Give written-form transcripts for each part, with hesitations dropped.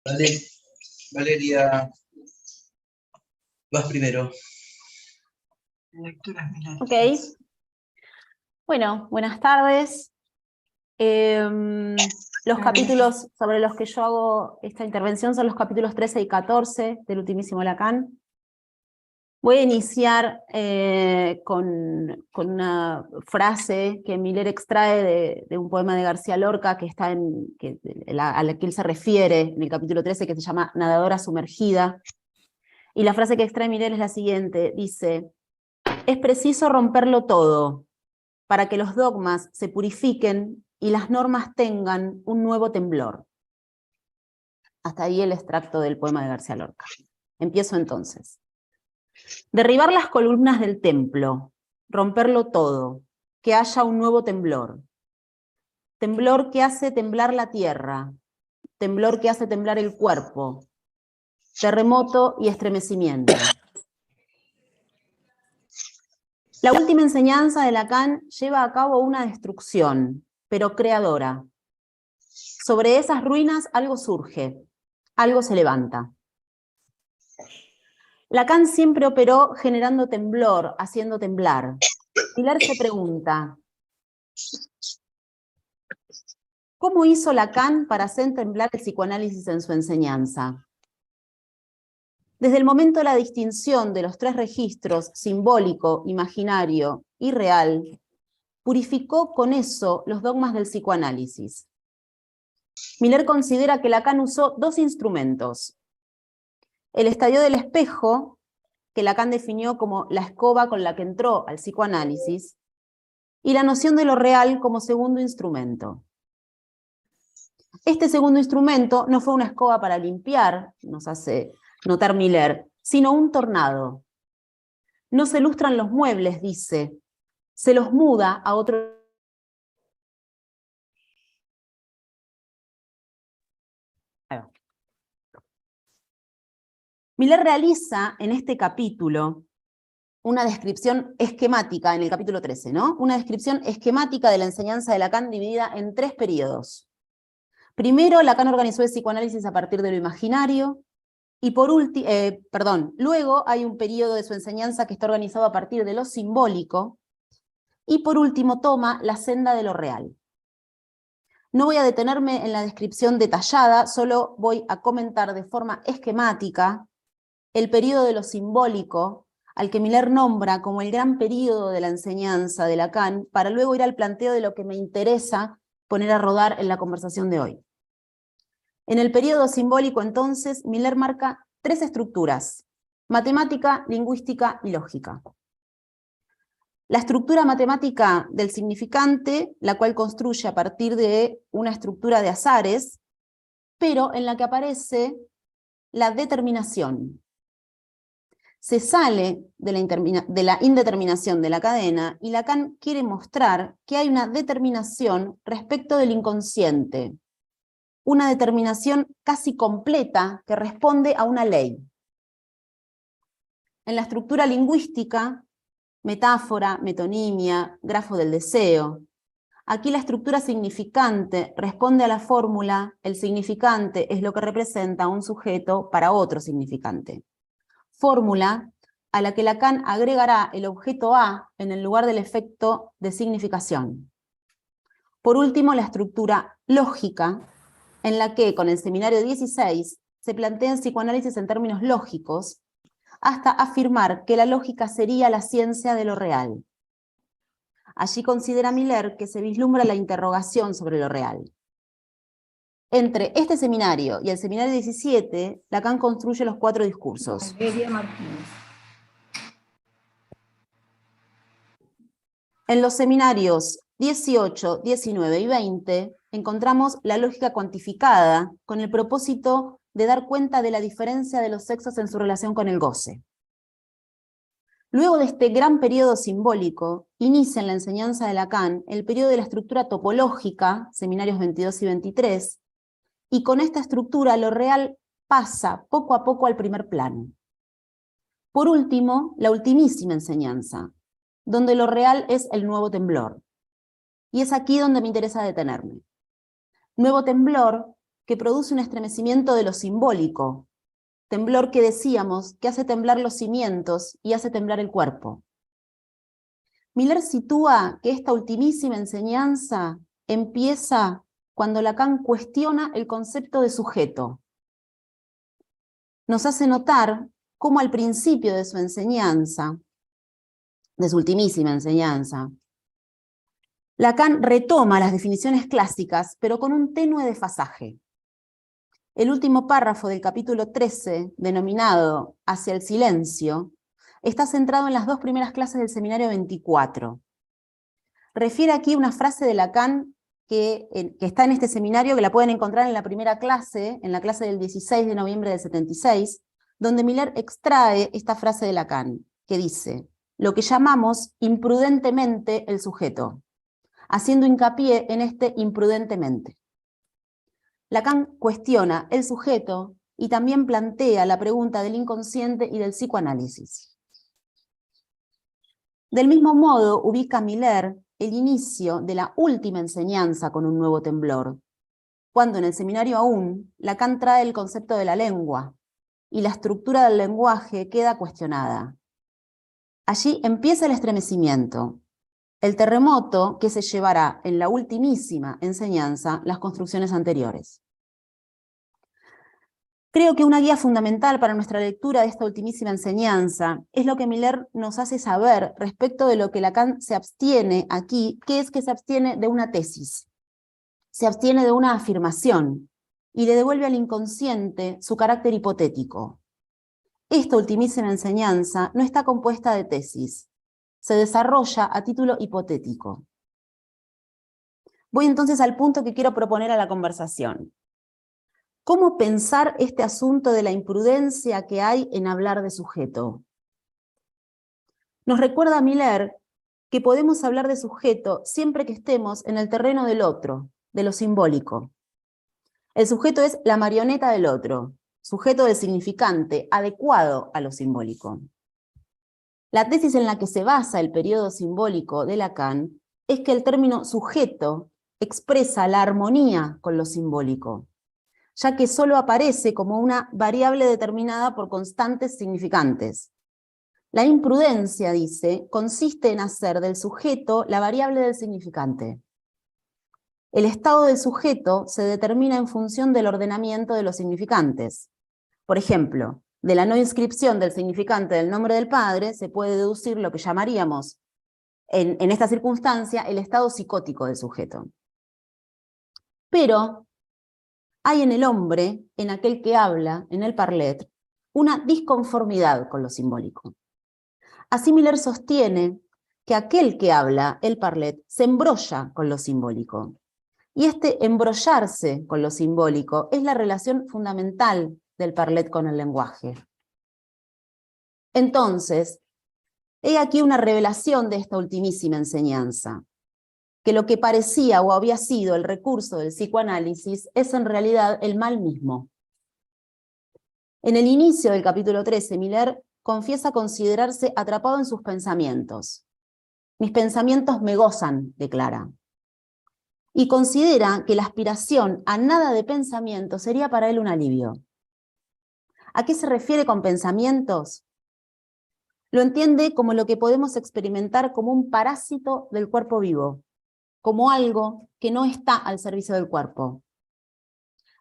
Vale, Valeria, vas primero. Ok. Bueno, buenas tardes. Los capítulos sobre los que yo hago esta intervención son los capítulos 13 y 14 del Ultimísimo Lacan. Voy a iniciar con una frase que Miller extrae de un poema de García Lorca que está a la que él se refiere en el capítulo 13, que se llama Nadadora sumergida. Y la frase que extrae Miller es la siguiente, dice: es preciso romperlo todo para que los dogmas se purifiquen y las normas tengan un nuevo temblor. Hasta ahí el extracto del poema de García Lorca. Empiezo entonces. Derribar las columnas del templo, romperlo todo, que haya un nuevo temblor. Temblor que hace temblar la tierra, temblor que hace temblar el cuerpo, terremoto y estremecimiento. La última enseñanza de Lacan lleva a cabo una destrucción, pero creadora. Sobre esas ruinas algo surge, algo se levanta. Lacan siempre operó generando temblor, haciendo temblar. Miller se pregunta, ¿cómo hizo Lacan para hacer temblar el psicoanálisis en su enseñanza? Desde el momento de la distinción de los tres registros, simbólico, imaginario y real, purificó con eso los dogmas del psicoanálisis. Miller considera que Lacan usó dos instrumentos: el estadio del espejo, que Lacan definió como la escoba con la que entró al psicoanálisis, y la noción de lo real como segundo instrumento. Este segundo instrumento no fue una escoba para limpiar, nos hace notar Miller, sino un tornado. No se lustran los muebles, dice, se los muda a otro. Miller realiza en este capítulo una descripción esquemática, en el capítulo 13, ¿no? Una descripción esquemática de la enseñanza de Lacan dividida en tres periodos. Primero, Lacan organizó el psicoanálisis a partir de lo imaginario, y luego hay un periodo de su enseñanza que está organizado a partir de lo simbólico, y por último toma la senda de lo real. No voy a detenerme en la descripción detallada, solo voy a comentar de forma esquemática el periodo de lo simbólico, al que Miller nombra como el gran periodo de la enseñanza de Lacan, para luego ir al planteo de lo que me interesa poner a rodar en la conversación de hoy. En el periodo simbólico, entonces, Miller marca tres estructuras: matemática, lingüística y lógica. La estructura matemática del significante, la cual construye a partir de una estructura de azares, pero en la que aparece la determinación. Se sale de la indeterminación de la cadena y Lacan quiere mostrar que hay una determinación respecto del inconsciente, una determinación casi completa que responde a una ley. En la estructura lingüística, metáfora, metonimia, grafo del deseo. Aquí la estructura significante responde a la fórmula: el significante es lo que representa un sujeto para otro significante. Fórmula a la que Lacan agregará el objeto A en el lugar del efecto de significación. Por último, la estructura lógica, en la que con el seminario 16 se plantea el psicoanálisis en términos lógicos, hasta afirmar que la lógica sería la ciencia de lo real. Allí considera Miller que se vislumbra la interrogación sobre lo real. Entre este seminario y el seminario 17, Lacan construye los cuatro discursos. En los seminarios 18, 19 y 20 encontramos la lógica cuantificada con el propósito de dar cuenta de la diferencia de los sexos en su relación con el goce. Luego de este gran periodo simbólico, inicia en la enseñanza de Lacan el periodo de la estructura topológica, seminarios 22 y 23, y con esta estructura lo real pasa poco a poco al primer plano. Por último, la ultimísima enseñanza, donde lo real es el nuevo temblor. Y es aquí donde me interesa detenerme. Nuevo temblor que produce un estremecimiento de lo simbólico, temblor que decíamos que hace temblar los cimientos y hace temblar el cuerpo. Miller sitúa que esta ultimísima enseñanza empieza cuando Lacan cuestiona el concepto de sujeto. Nos hace notar cómo al principio de su enseñanza, de su ultimísima enseñanza, Lacan retoma las definiciones clásicas, pero con un tenue desfasaje. El último párrafo del capítulo 13, denominado Hacia el silencio, está centrado en las dos primeras clases del seminario 24. Refiere aquí una frase de Lacan que está en este seminario, que la pueden encontrar en la primera clase, en la clase del 16 de noviembre del 76, donde Miller extrae esta frase de Lacan, que dice: lo que llamamos imprudentemente el sujeto, haciendo hincapié en este imprudentemente. Lacan cuestiona el sujeto y también plantea la pregunta del inconsciente y del psicoanálisis. Del mismo modo, ubica Miller el inicio de la última enseñanza con un nuevo temblor, cuando en el seminario aún Lacan trae el concepto de la lengua y la estructura del lenguaje queda cuestionada. Allí empieza el estremecimiento, el terremoto que se llevará en la ultimísima enseñanza las construcciones anteriores. Creo que una guía fundamental para nuestra lectura de esta ultimísima enseñanza es lo que Miller nos hace saber respecto de lo que Lacan se abstiene aquí, que es que se abstiene de una tesis, se abstiene de una afirmación y le devuelve al inconsciente su carácter hipotético. Esta ultimísima enseñanza no está compuesta de tesis, se desarrolla a título hipotético. Voy entonces al punto que quiero proponer a la conversación. ¿Cómo pensar este asunto de la imprudencia que hay en hablar de sujeto? Nos recuerda Miller que podemos hablar de sujeto siempre que estemos en el terreno del otro, de lo simbólico. El sujeto es la marioneta del otro, sujeto del significante, adecuado a lo simbólico. La tesis en la que se basa el periodo simbólico de Lacan es que el término sujeto expresa la armonía con lo simbólico, ya que solo aparece como una variable determinada por constantes significantes. La imprudencia, dice, consiste en hacer del sujeto la variable del significante. El estado del sujeto se determina en función del ordenamiento de los significantes. Por ejemplo, de la no inscripción del significante del nombre del padre se puede deducir lo que llamaríamos, en esta circunstancia, el estado psicótico del sujeto. Pero hay en el hombre, en aquel que habla, en el parlet, una disconformidad con lo simbólico. Así Miller sostiene que aquel que habla, el parlet, se embrolla con lo simbólico. Y este embrollarse con lo simbólico es la relación fundamental del parlet con el lenguaje. Entonces, he aquí una revelación de esta ultimísima enseñanza, que lo que parecía o había sido el recurso del psicoanálisis es en realidad el mal mismo. En el inicio del capítulo 13, Miller confiesa considerarse atrapado en sus pensamientos. Mis pensamientos me gozan, declara. Y considera que la aspiración a nada de pensamiento sería para él un alivio. ¿A qué se refiere con pensamientos? Lo entiende como lo que podemos experimentar como un parásito del cuerpo vivo, como algo que no está al servicio del cuerpo.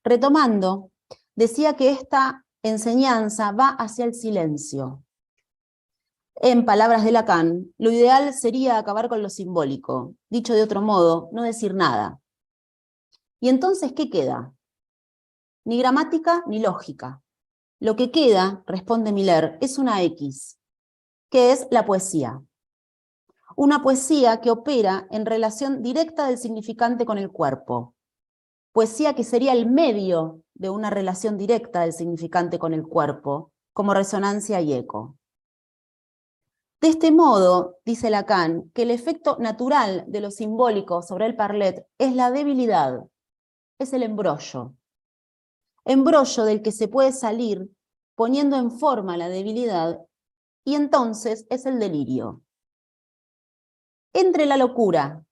Retomando, decía que esta enseñanza va hacia el silencio. En palabras de Lacan, lo ideal sería acabar con lo simbólico, dicho de otro modo, no decir nada. ¿Y entonces qué queda? Ni gramática ni lógica. Lo que queda, responde Miller, es una X, que es la poesía. Una poesía que opera en relación directa del significante con el cuerpo. Poesía que sería el medio de una relación directa del significante con el cuerpo, como resonancia y eco. De este modo, dice Lacan, que el efecto natural de lo simbólico sobre el parlet es la debilidad, es el embrollo. Embrollo del que se puede salir poniendo en forma la debilidad, y entonces es el delirio. Entre la locura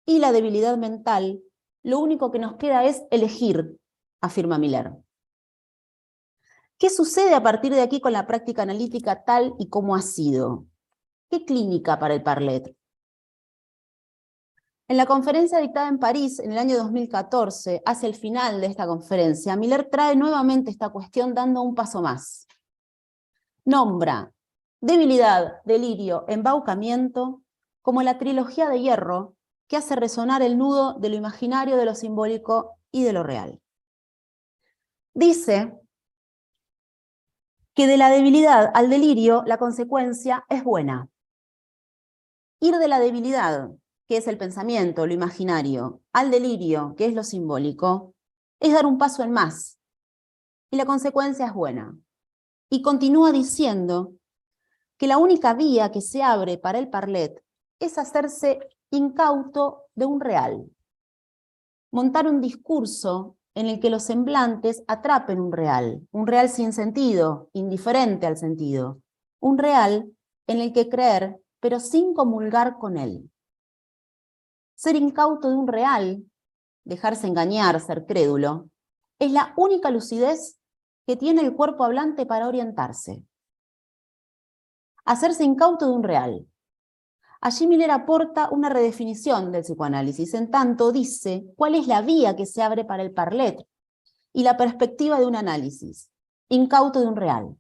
y la debilidad mental, lo único que nos queda es elegir afirma Miller. ¿Qué sucede a partir de aquí con la práctica analítica tal y como ha sido? ¿Qué clínica para el Parlet? En la conferencia dictada en París en el año 2014, hacia el final de esta conferencia, Miller trae nuevamente esta cuestión dando un paso más. Nombra debilidad, delirio, embaucamiento como la trilogía de hierro que hace resonar el nudo de lo imaginario, de lo simbólico y de lo real. Dice que de la debilidad al delirio la consecuencia es buena. Ir de la debilidad, que es el pensamiento, lo imaginario, al delirio, que es lo simbólico, es dar un paso en más. Y la consecuencia es buena. Y continúa diciendo que la única vía que se abre para el Parlet es hacerse incauto de un real. Montar un discurso en el que los semblantes atrapen un real sin sentido, indiferente al sentido, un real en el que creer, pero sin comulgar con él. Ser incauto de un real, dejarse engañar, ser crédulo, es la única lucidez que tiene el cuerpo hablante para orientarse. Hacerse incauto de un real. Allí Miller aporta una redefinición del psicoanálisis, en tanto dice cuál es la vía que se abre para el Parlet y la perspectiva de un análisis, incauto de un real.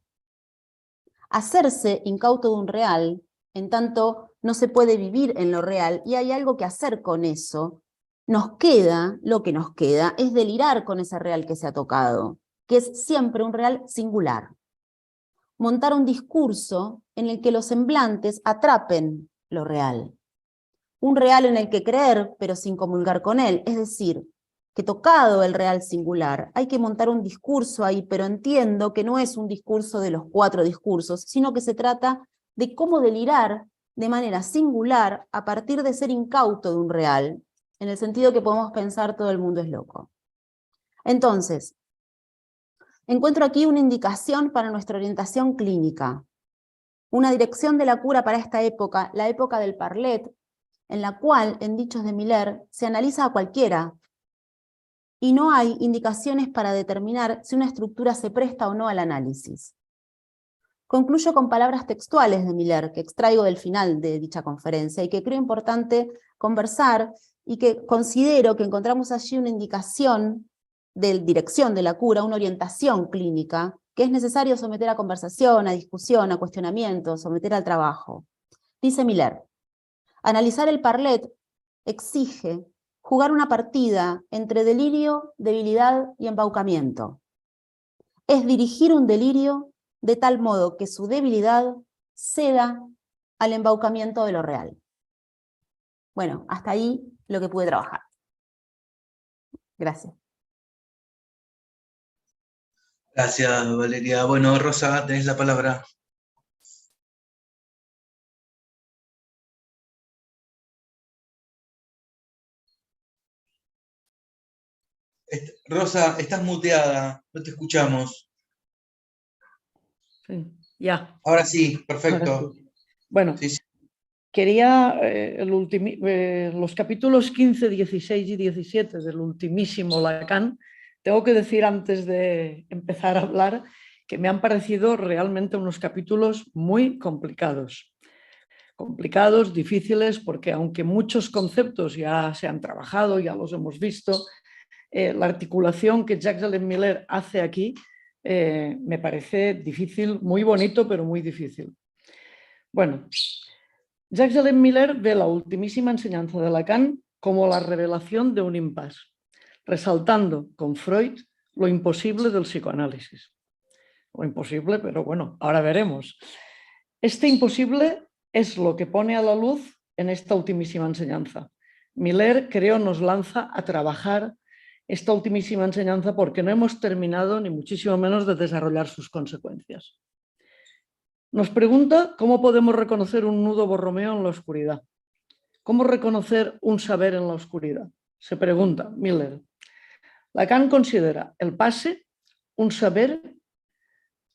Hacerse incauto de un real, en tanto no se puede vivir en lo real y hay algo que hacer con eso, lo que nos queda es delirar con ese real que se ha tocado, que es siempre un real singular. Montar un discurso en el que los semblantes atrapen lo real. Un real en el que creer, pero sin comulgar con él. Es decir, que tocado el real singular, hay que montar un discurso ahí, pero entiendo que no es un discurso de los 4 discursos, sino que se trata de cómo delirar de manera singular a partir de ser incauto de un real, en el sentido que podemos pensar todo el mundo es loco. Entonces, encuentro aquí una indicación para nuestra orientación clínica, una dirección de la cura para esta época, la época del Parlet, en la cual, en dichos de Miller, se analiza a cualquiera, y no hay indicaciones para determinar si una estructura se presta o no al análisis. Concluyo con palabras textuales de Miller, que extraigo del final de dicha conferencia, y que creo importante conversar, y que considero que encontramos allí una indicación de dirección de la cura, una orientación clínica, que es necesario someter a conversación, a discusión, a cuestionamiento, someter al trabajo. Dice Miller, analizar el Parlet exige jugar una partida entre delirio, debilidad y embaucamiento. Es dirigir un delirio de tal modo que su debilidad ceda al embaucamiento de lo real. Bueno, hasta ahí lo que pude trabajar. Gracias. Gracias, Valeria. Bueno, Rosa, tenés la palabra. Rosa, estás muteada, no te escuchamos. Sí, ya. Ahora sí, perfecto. Ahora sí. Bueno, sí. Quería los capítulos 15, 16 y 17 del ultimísimo Lacan, tengo que decir antes de empezar a hablar que me han parecido realmente unos capítulos muy complicados. Complicados, difíciles, porque aunque muchos conceptos ya se han trabajado, ya los hemos visto, la articulación que Jacques Alain Miller hace aquí me parece difícil, muy bonito, pero muy difícil. Bueno, Jacques Alain Miller ve la ultimísima enseñanza de Lacan como la revelación de un impasse, resaltando con Freud lo imposible del psicoanálisis. Lo imposible, pero bueno, ahora veremos. Este imposible es lo que pone a la luz en esta ultimísima enseñanza. Miller, creo, nos lanza a trabajar esta ultimísima enseñanza porque no hemos terminado ni muchísimo menos de desarrollar sus consecuencias. Nos pregunta cómo podemos reconocer un nudo borromeo en la oscuridad. ¿Cómo reconocer un saber en la oscuridad? Se pregunta Miller. Lacan considera el pase un saber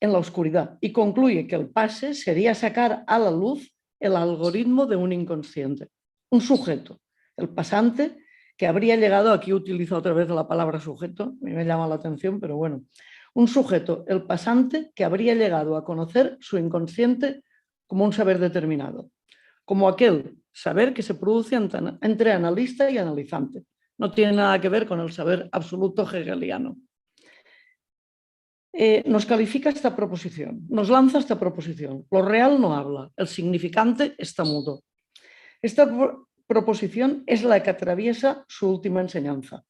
en la oscuridad y concluye que el pase sería sacar a la luz el algoritmo de un inconsciente, un sujeto, el pasante, que habría llegado, aquí utilizo otra vez la palabra sujeto, a mí me llama la atención, pero bueno, un sujeto, el pasante, que habría llegado a conocer su inconsciente como un saber determinado, como aquel saber que se produce entre analista y analizante. No tiene nada que ver con el saber absoluto hegeliano. Nos califica esta proposición, nos lanza esta proposición. Lo real no habla, el significante está mudo. Esta proposición es la que atraviesa su última enseñanza.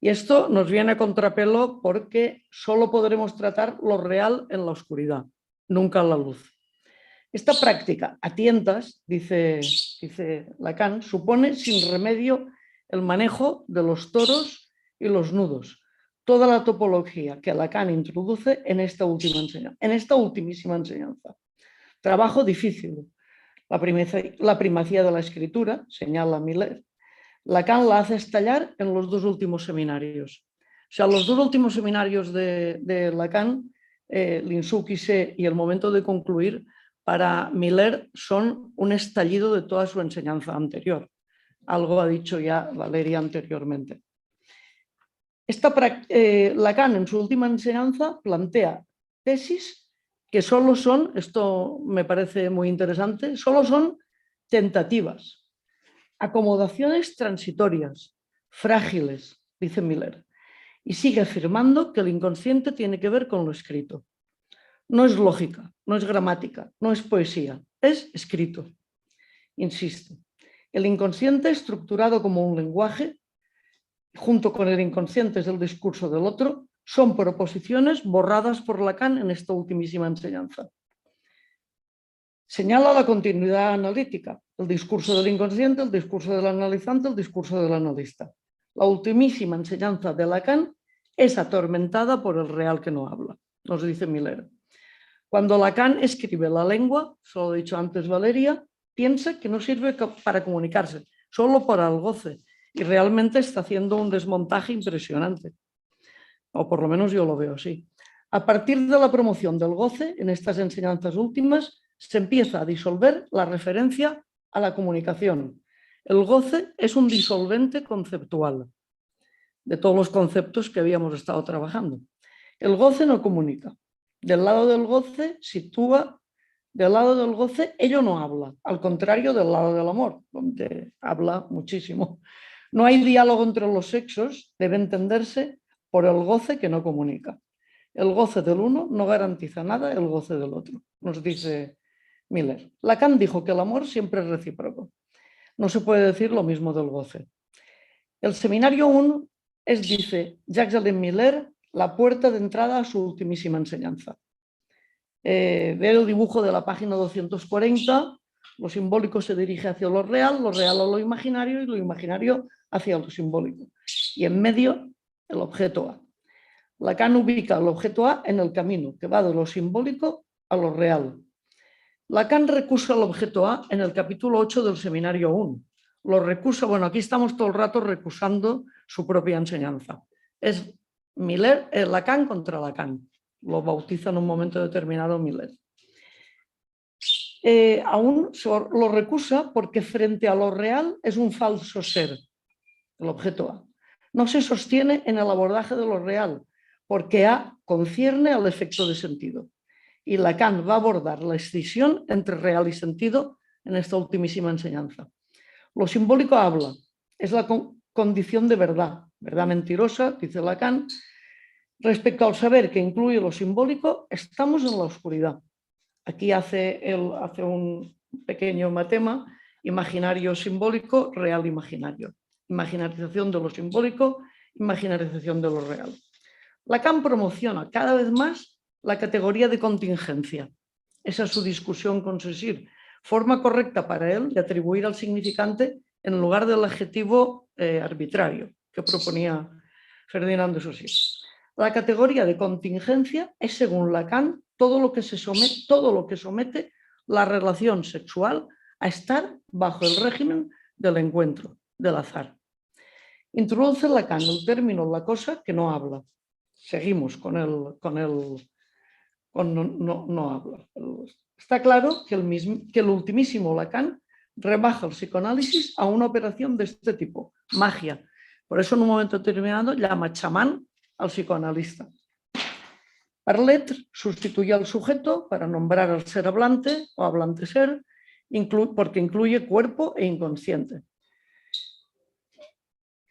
Y esto nos viene a contrapelo porque solo podremos tratar lo real en la oscuridad, nunca en la luz. Esta práctica, a tientas, dice Lacan, supone sin remedio el manejo de los toros y los nudos, toda la topología que Lacan introduce en esta ultimísima enseñanza. Trabajo difícil. La primacía de la escritura, señala Miller, Lacan la hace estallar en los dos últimos seminarios. O sea, los dos últimos seminarios de Lacan, l'Insou qui sait y el momento de concluir, para Miller son un estallido de toda su enseñanza anterior. Algo ha dicho ya Valeria anteriormente. Lacan en su última enseñanza plantea tesis que solo son, esto me parece muy interesante, solo son tentativas, acomodaciones transitorias, frágiles, dice Miller, y sigue afirmando que el inconsciente tiene que ver con lo escrito. No es lógica, no es gramática, no es poesía, es escrito. Insisto, el inconsciente estructurado como un lenguaje, junto con el inconsciente del discurso del otro, son proposiciones borradas por Lacan en esta ultimísima enseñanza. Señala la continuidad analítica, el discurso del inconsciente, el discurso del analizante, el discurso del analista. La ultimísima enseñanza de Lacan es atormentada por el real que no habla, nos dice Miller. Cuando Lacan escribe la lengua, se lo ha dicho antes Valeria, piensa que no sirve para comunicarse, solo para el goce, y realmente está haciendo un desmontaje impresionante. O por lo menos yo lo veo así. A partir de la promoción del goce, en estas enseñanzas últimas, se empieza a disolver la referencia a la comunicación. El goce es un disolvente conceptual de todos los conceptos que habíamos estado trabajando. El goce no comunica. Del lado del goce ello no habla, al contrario del lado del amor, donde habla muchísimo. No hay diálogo entre los sexos, debe entenderse por el goce que no comunica. El goce del uno no garantiza nada el goce del otro, nos dice Miller. Lacan dijo que el amor siempre es recíproco. No se puede decir lo mismo del goce. El seminario 1 es, dice Jacques-Alain Miller, la puerta de entrada a su ultimísima enseñanza. Ver el dibujo de la página 240, lo simbólico se dirige hacia lo real a lo imaginario y lo imaginario hacia lo simbólico. Y en medio, el objeto A. Lacan ubica el objeto A en el camino, que va de lo simbólico a lo real. Lacan recusa el objeto A en el capítulo 8 del seminario 1. Lo recusa, bueno, aquí estamos todo el rato recusando su propia enseñanza. Es Lacan contra Lacan. Lo bautiza en un momento determinado Miller. Aún lo recusa porque frente a lo real es un falso ser, el objeto A. No se sostiene en el abordaje de lo real, porque A concierne al efecto de sentido. Y Lacan va a abordar la escisión entre real y sentido en esta ultimísima enseñanza. Lo simbólico habla, es la condición de verdad, verdad mentirosa, dice Lacan. Respecto al saber que incluye lo simbólico, estamos en la oscuridad. Aquí hace un pequeño matema, imaginario simbólico, real imaginario. Imaginarización de lo simbólico, imaginarización de lo real. Lacan promociona cada vez más la categoría de contingencia. Esa es su discusión con Saussure. Forma correcta para él de atribuir al significante en lugar del adjetivo arbitrario que proponía Ferdinand de Saussure. La categoría de contingencia es, según Lacan, todo lo que somete la relación sexual a estar bajo el régimen del encuentro, del azar. Introduce Lacan el término la cosa que no habla. Seguimos con no habla. Está claro que el ultimísimo Lacan rebaja el psicoanálisis a una operación de este tipo, magia, Por eso en un momento determinado llama chamán al psicoanalista. Parlet sustituye al sujeto para nombrar al ser hablante o hablante ser, porque incluye cuerpo e inconsciente.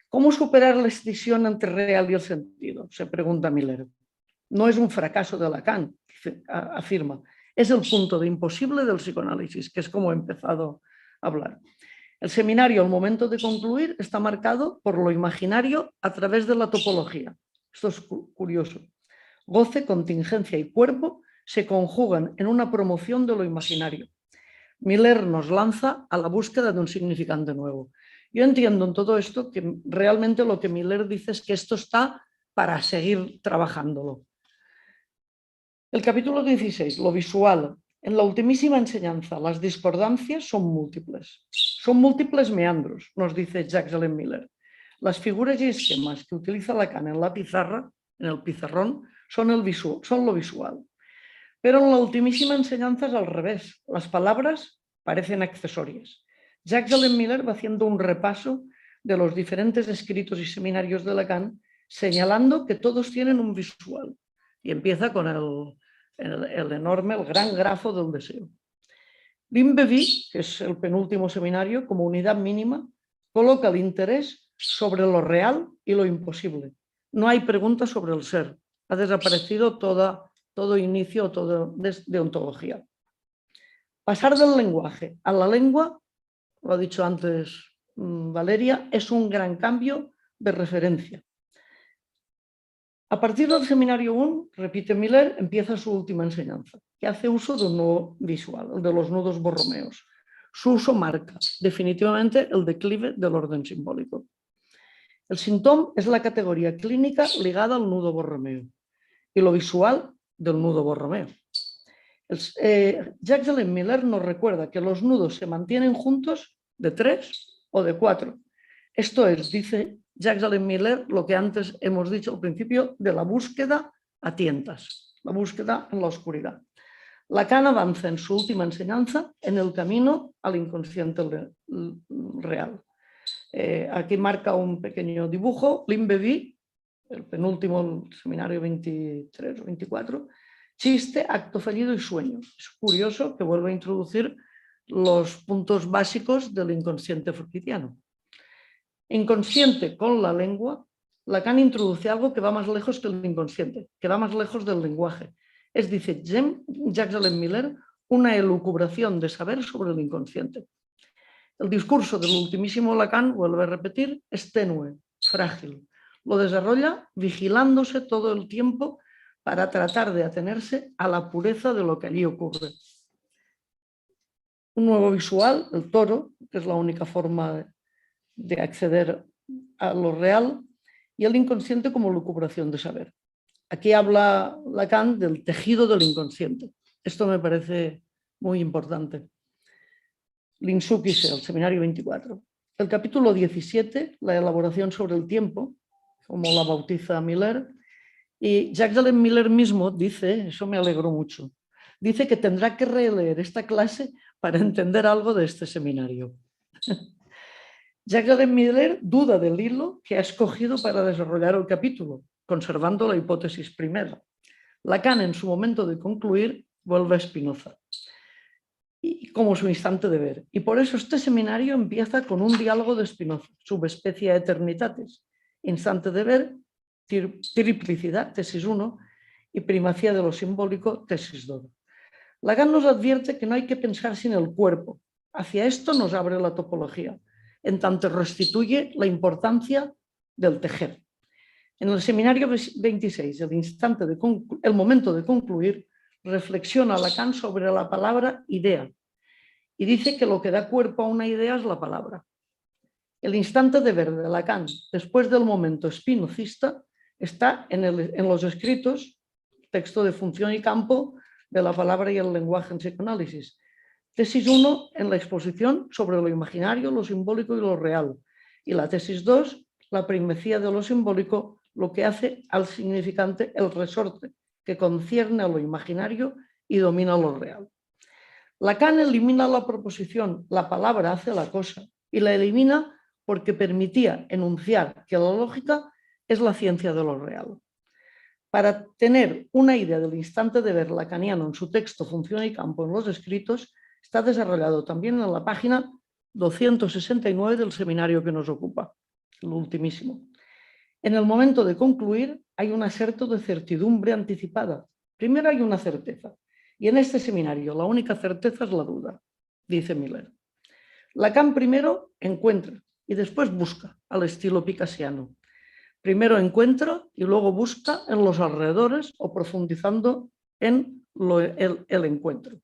¿Cómo superar la escisión entre el real y el sentido?, se pregunta Miller. No es un fracaso de Lacan, afirma. Es el punto de imposible del psicoanálisis, que es como he empezado a hablar. El seminario, al momento de concluir, está marcado por lo imaginario a través de la topología. Esto es curioso. Goce, contingencia y cuerpo se conjugan en una promoción de lo imaginario. Miller nos lanza a la búsqueda de un significante nuevo. Yo entiendo en todo esto que realmente lo que Miller dice es que esto está para seguir trabajándolo. El capítulo 16, lo visual. En la ultimísima enseñanza, las discordancias son múltiples meandros, nos dice Jacques Alain Miller. Las figuras y esquemas que utiliza Lacan en la pizarra, en el pizarrón, son lo visual. Pero en la ultimísima enseñanza es al revés. Las palabras parecen accesorias. Jacques Alain Miller va haciendo un repaso de los diferentes escritos y seminarios de Lacan, señalando que todos tienen un visual. Y empieza con el enorme, el gran grafo del deseo. L'Inbevi, que es el penúltimo seminario, como unidad mínima, coloca el interés sobre lo real y lo imposible. No hay preguntas sobre el ser. Ha desaparecido todo inicio de ontología. Pasar del lenguaje a la lengua, lo ha dicho antes Valeria, es un gran cambio de referencia. A partir del seminario 1, repite Miller, empieza su última enseñanza, que hace uso de un nudo visual, el de los nudos borromeos. Su uso marca definitivamente el declive del orden simbólico. El síntoma es la categoría clínica ligada al nudo borromeo y lo visual del nudo borromeo. Jacques Alain Miller nos recuerda que los nudos se mantienen juntos de 3 o de 4. Esto es, dice Jacques Alain Miller, lo que antes hemos dicho al principio de la búsqueda a tientas, la búsqueda en la oscuridad. Lacan avanza en su última enseñanza en el camino al inconsciente real. Aquí marca un pequeño dibujo, L'Inbevi, el penúltimo seminario 23 o 24, chiste, acto fallido y sueño. Es curioso que vuelva a introducir los puntos básicos del inconsciente freudiano. Inconsciente con la lengua, Lacan introduce algo que va más lejos que el inconsciente, que va más lejos del lenguaje. Es, dice Jacques Alain Miller, una elucubración de saber sobre el inconsciente. El discurso del ultimísimo Lacan, vuelve a repetir, es tenue, frágil. Lo desarrolla vigilándose todo el tiempo para tratar de atenerse a la pureza de lo que allí ocurre. Un nuevo visual, el toro, que es la única forma de acceder a lo real, y el inconsciente como lucubración de saber. Aquí habla Lacan del tejido del inconsciente. Esto me parece muy importante. L'Insúquise, el seminario 24. El capítulo 17, la elaboración sobre el tiempo, como la bautiza Miller, y Jacques Alain Miller mismo dice, eso me alegró mucho, dice que tendrá que releer esta clase para entender algo de este seminario. Jacques Alain Miller duda del hilo que ha escogido para desarrollar el capítulo, conservando la hipótesis primera. Lacan, en su momento de concluir, vuelve a Spinoza, y como su instante de ver. Y por eso este seminario empieza con un diálogo de Spinoza, subespecie eternitatis, instante de ver, triplicidad, tesis 1, y primacía de lo simbólico, tesis 2. Lacan nos advierte que no hay que pensar sin el cuerpo. Hacia esto nos abre la topología, en tanto restituye la importancia del tejer. En el seminario 26, el momento de concluir, reflexiona Lacan sobre la palabra idea y dice que lo que da cuerpo a una idea es la palabra. El instante de ver de Lacan, después del momento spinozista, está en los escritos, texto de función y campo de la palabra y el lenguaje en psicoanálisis. Tesis 1 en la exposición sobre lo imaginario, lo simbólico y lo real. Y la tesis 2, la primacía de lo simbólico, lo que hace al significante el resorte, que concierne a lo imaginario y domina lo real. Lacan elimina la proposición, la palabra hace la cosa, y la elimina porque permitía enunciar que la lógica es la ciencia de lo real. Para tener una idea del instante de ver lacaniano en su texto Función y campo en los escritos, está desarrollado también en la página 269 del seminario que nos ocupa, el ultimísimo. En el momento de concluir hay un aserto de certidumbre anticipada. Primero hay una certeza, y en este seminario la única certeza es la duda, dice Miller. Lacan primero encuentra y después busca, al estilo picassiano. Primero encuentra y luego busca en los alrededores o profundizando en el encuentro.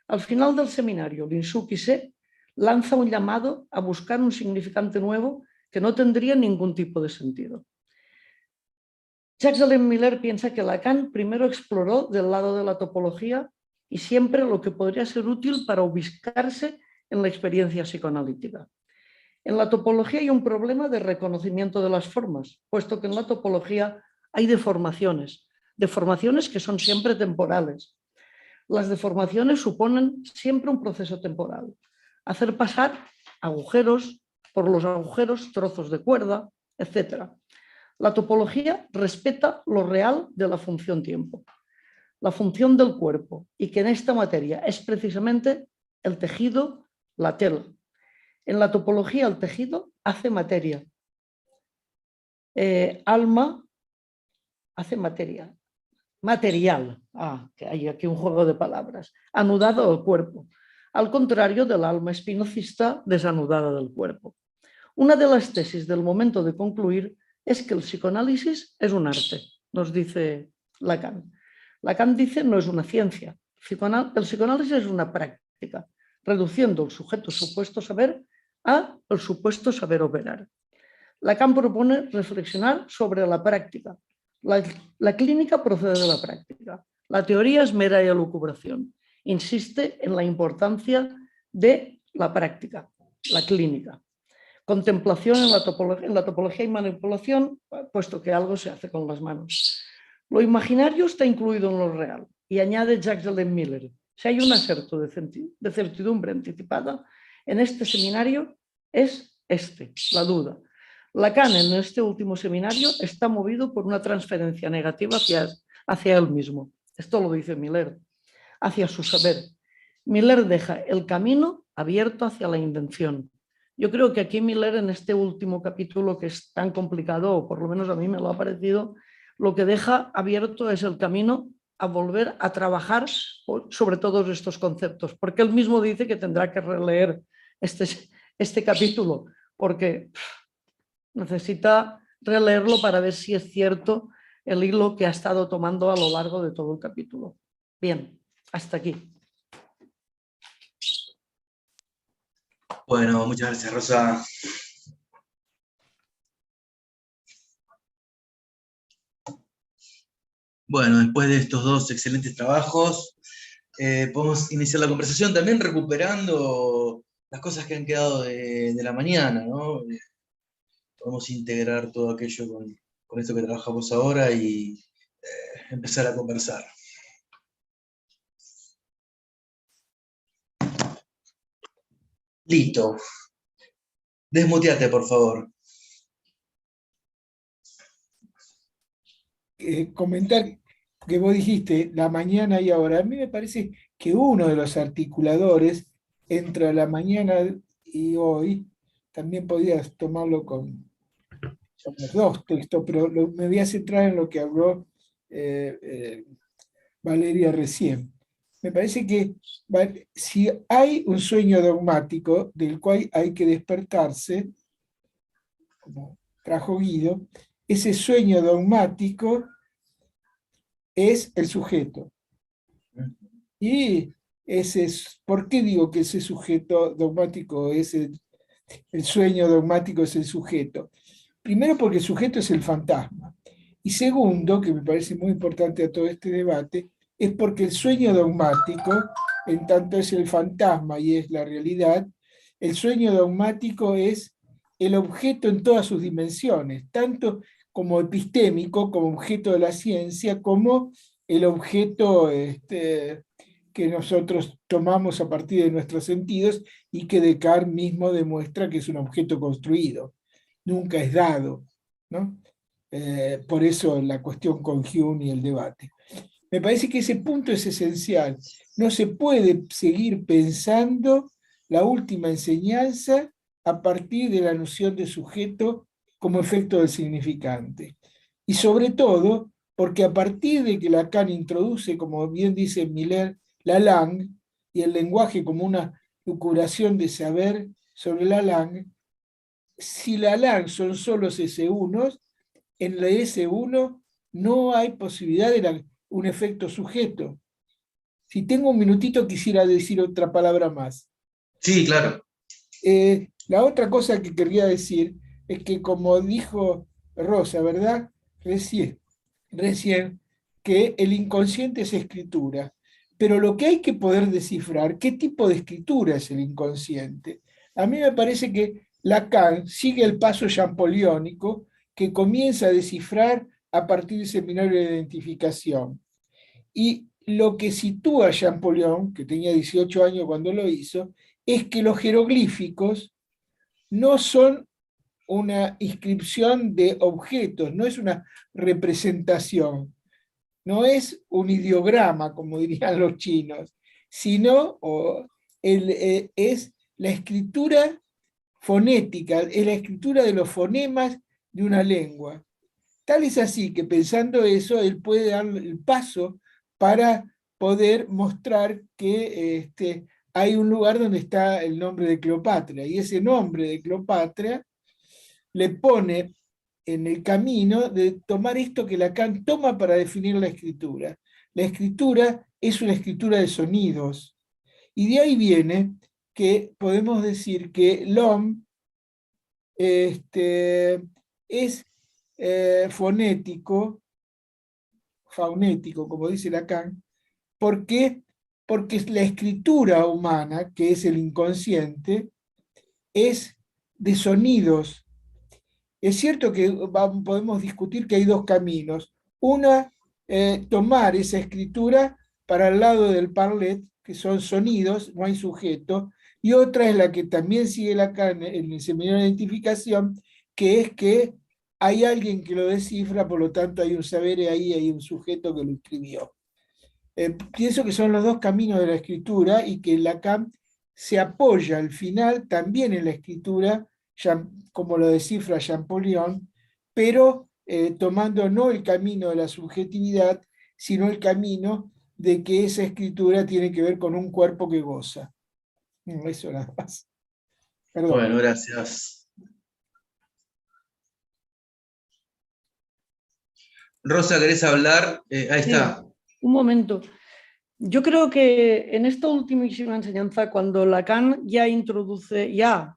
Al final del seminario, Linsou Qi lanza un llamado a buscar un significante nuevo que no tendría ningún tipo de sentido. Jacques Alain Miller piensa que Lacan primero exploró del lado de la topología y siempre lo que podría ser útil para ubicarse en la experiencia psicoanalítica. En la topología hay un problema de reconocimiento de las formas, puesto que en la topología hay deformaciones que son siempre temporales. Las deformaciones suponen siempre un proceso temporal. Hacer pasar agujeros, por los agujeros trozos de cuerda, etc. La topología respeta lo real de la función tiempo, la función del cuerpo, y que en esta materia es precisamente el tejido, la tela. En la topología el tejido hace materia. Alma hace materia. Material. Que hay aquí un juego de palabras. Anudado al cuerpo. Al contrario del alma espinocista desanudada del cuerpo. Una de las tesis del momento de concluir es que el psicoanálisis es un arte, nos dice Lacan. Lacan dice no es una ciencia. El psicoanálisis es una práctica, reduciendo el sujeto supuesto saber a el supuesto saber operar. Lacan propone reflexionar sobre la práctica. La clínica procede de la práctica. La teoría es mera elucubración. Insiste en la importancia de la práctica, la clínica. Contemplación en la topología y manipulación, puesto que algo se hace con las manos. Lo imaginario está incluido en lo real. Y añade Jacques Alain Miller, si hay un aserto de certidumbre anticipada, en este seminario es la duda. Lacan en este último seminario está movido por una transferencia negativa hacia él mismo. Esto lo dice Miller, hacia su saber. Miller deja el camino abierto hacia la invención. Yo creo que aquí Miller en este último capítulo, que es tan complicado, o por lo menos a mí me lo ha parecido, lo que deja abierto es el camino a volver a trabajar sobre todos estos conceptos, porque él mismo dice que tendrá que releer este capítulo, porque necesita releerlo para ver si es cierto el hilo que ha estado tomando a lo largo de todo el capítulo. Bien, hasta aquí. Bueno, muchas gracias, Rosa. Bueno, después de estos dos excelentes trabajos, podemos iniciar la conversación también recuperando las cosas que han quedado de la mañana, ¿no? Podemos integrar todo aquello con esto que trabajamos ahora y empezar a conversar. Listo. Desmuteate, por favor. Comentar que vos dijiste la mañana y ahora. A mí me parece que uno de los articuladores entre la mañana y hoy, también podías tomarlo con los dos textos, pero me voy a centrar en lo que habló Valeria recién. Me parece que si hay un sueño dogmático del cual hay que despertarse, como trajo Guido, ese sueño dogmático es el sujeto. Y ¿por qué digo que ese sujeto dogmático es el sueño dogmático es el sujeto? Primero porque el sujeto es el fantasma. Y segundo, que me parece muy importante a todo este debate, es porque el sueño dogmático, en tanto es el fantasma y es la realidad, el sueño dogmático es el objeto en todas sus dimensiones, tanto como epistémico, como objeto de la ciencia, como el objeto que nosotros tomamos a partir de nuestros sentidos y que Descartes mismo demuestra que es un objeto construido, nunca es dado, ¿no? Por eso la cuestión con Hume y el debate. Me parece que ese punto es esencial. No se puede seguir pensando la última enseñanza a partir de la noción de sujeto como efecto del significante. Y sobre todo, porque a partir de que Lacan introduce, como bien dice Miller, la langue y el lenguaje como una lucubración de saber sobre la langue, si la langue son solo S1, en la S1 no hay posibilidad de un efecto sujeto. Si tengo un minutito quisiera decir otra palabra más. Sí, claro. La otra cosa que quería decir es que como dijo Rosa, ¿verdad? Recién, que el inconsciente es escritura. Pero lo que hay que poder descifrar, ¿qué tipo de escritura es el inconsciente? A mí me parece que Lacan sigue el paso champolliónico que comienza a descifrar a partir del seminario de identificación. Y lo que sitúa Champollion, que tenía 18 años cuando lo hizo, es que los jeroglíficos no son una inscripción de objetos, no es una representación, no es un ideograma, como dirían los chinos, sino es la escritura fonética, es la escritura de los fonemas de una lengua. Tal es así que pensando eso, él puede dar el paso para poder mostrar que hay un lugar donde está el nombre de Cleopatra, y ese nombre de Cleopatra le pone en el camino de tomar esto que Lacan toma para definir la escritura. La escritura es una escritura de sonidos, y de ahí viene que podemos decir que l'homme es faunético, como dice Lacan. ¿Por qué? Porque la escritura humana, que es el inconsciente, es de sonidos. Es cierto que podemos discutir que hay dos caminos. Una, tomar esa escritura para el lado del parlet, que son sonidos, no hay sujeto, y otra es la que también sigue Lacan en el seminario de identificación, que es que hay alguien que lo descifra, por lo tanto hay un saber ahí, hay un sujeto que lo escribió. Pienso que son los dos caminos de la escritura y que Lacan se apoya al final también en la escritura, como lo descifra Champollion, pero tomando no el camino de la subjetividad, sino el camino de que esa escritura tiene que ver con un cuerpo que goza. Eso nada más. Perdón. Bueno, gracias. Rosa, ¿querés hablar? Ahí está. Sí, un momento. Yo creo que en esta ultimísima enseñanza, cuando Lacan ya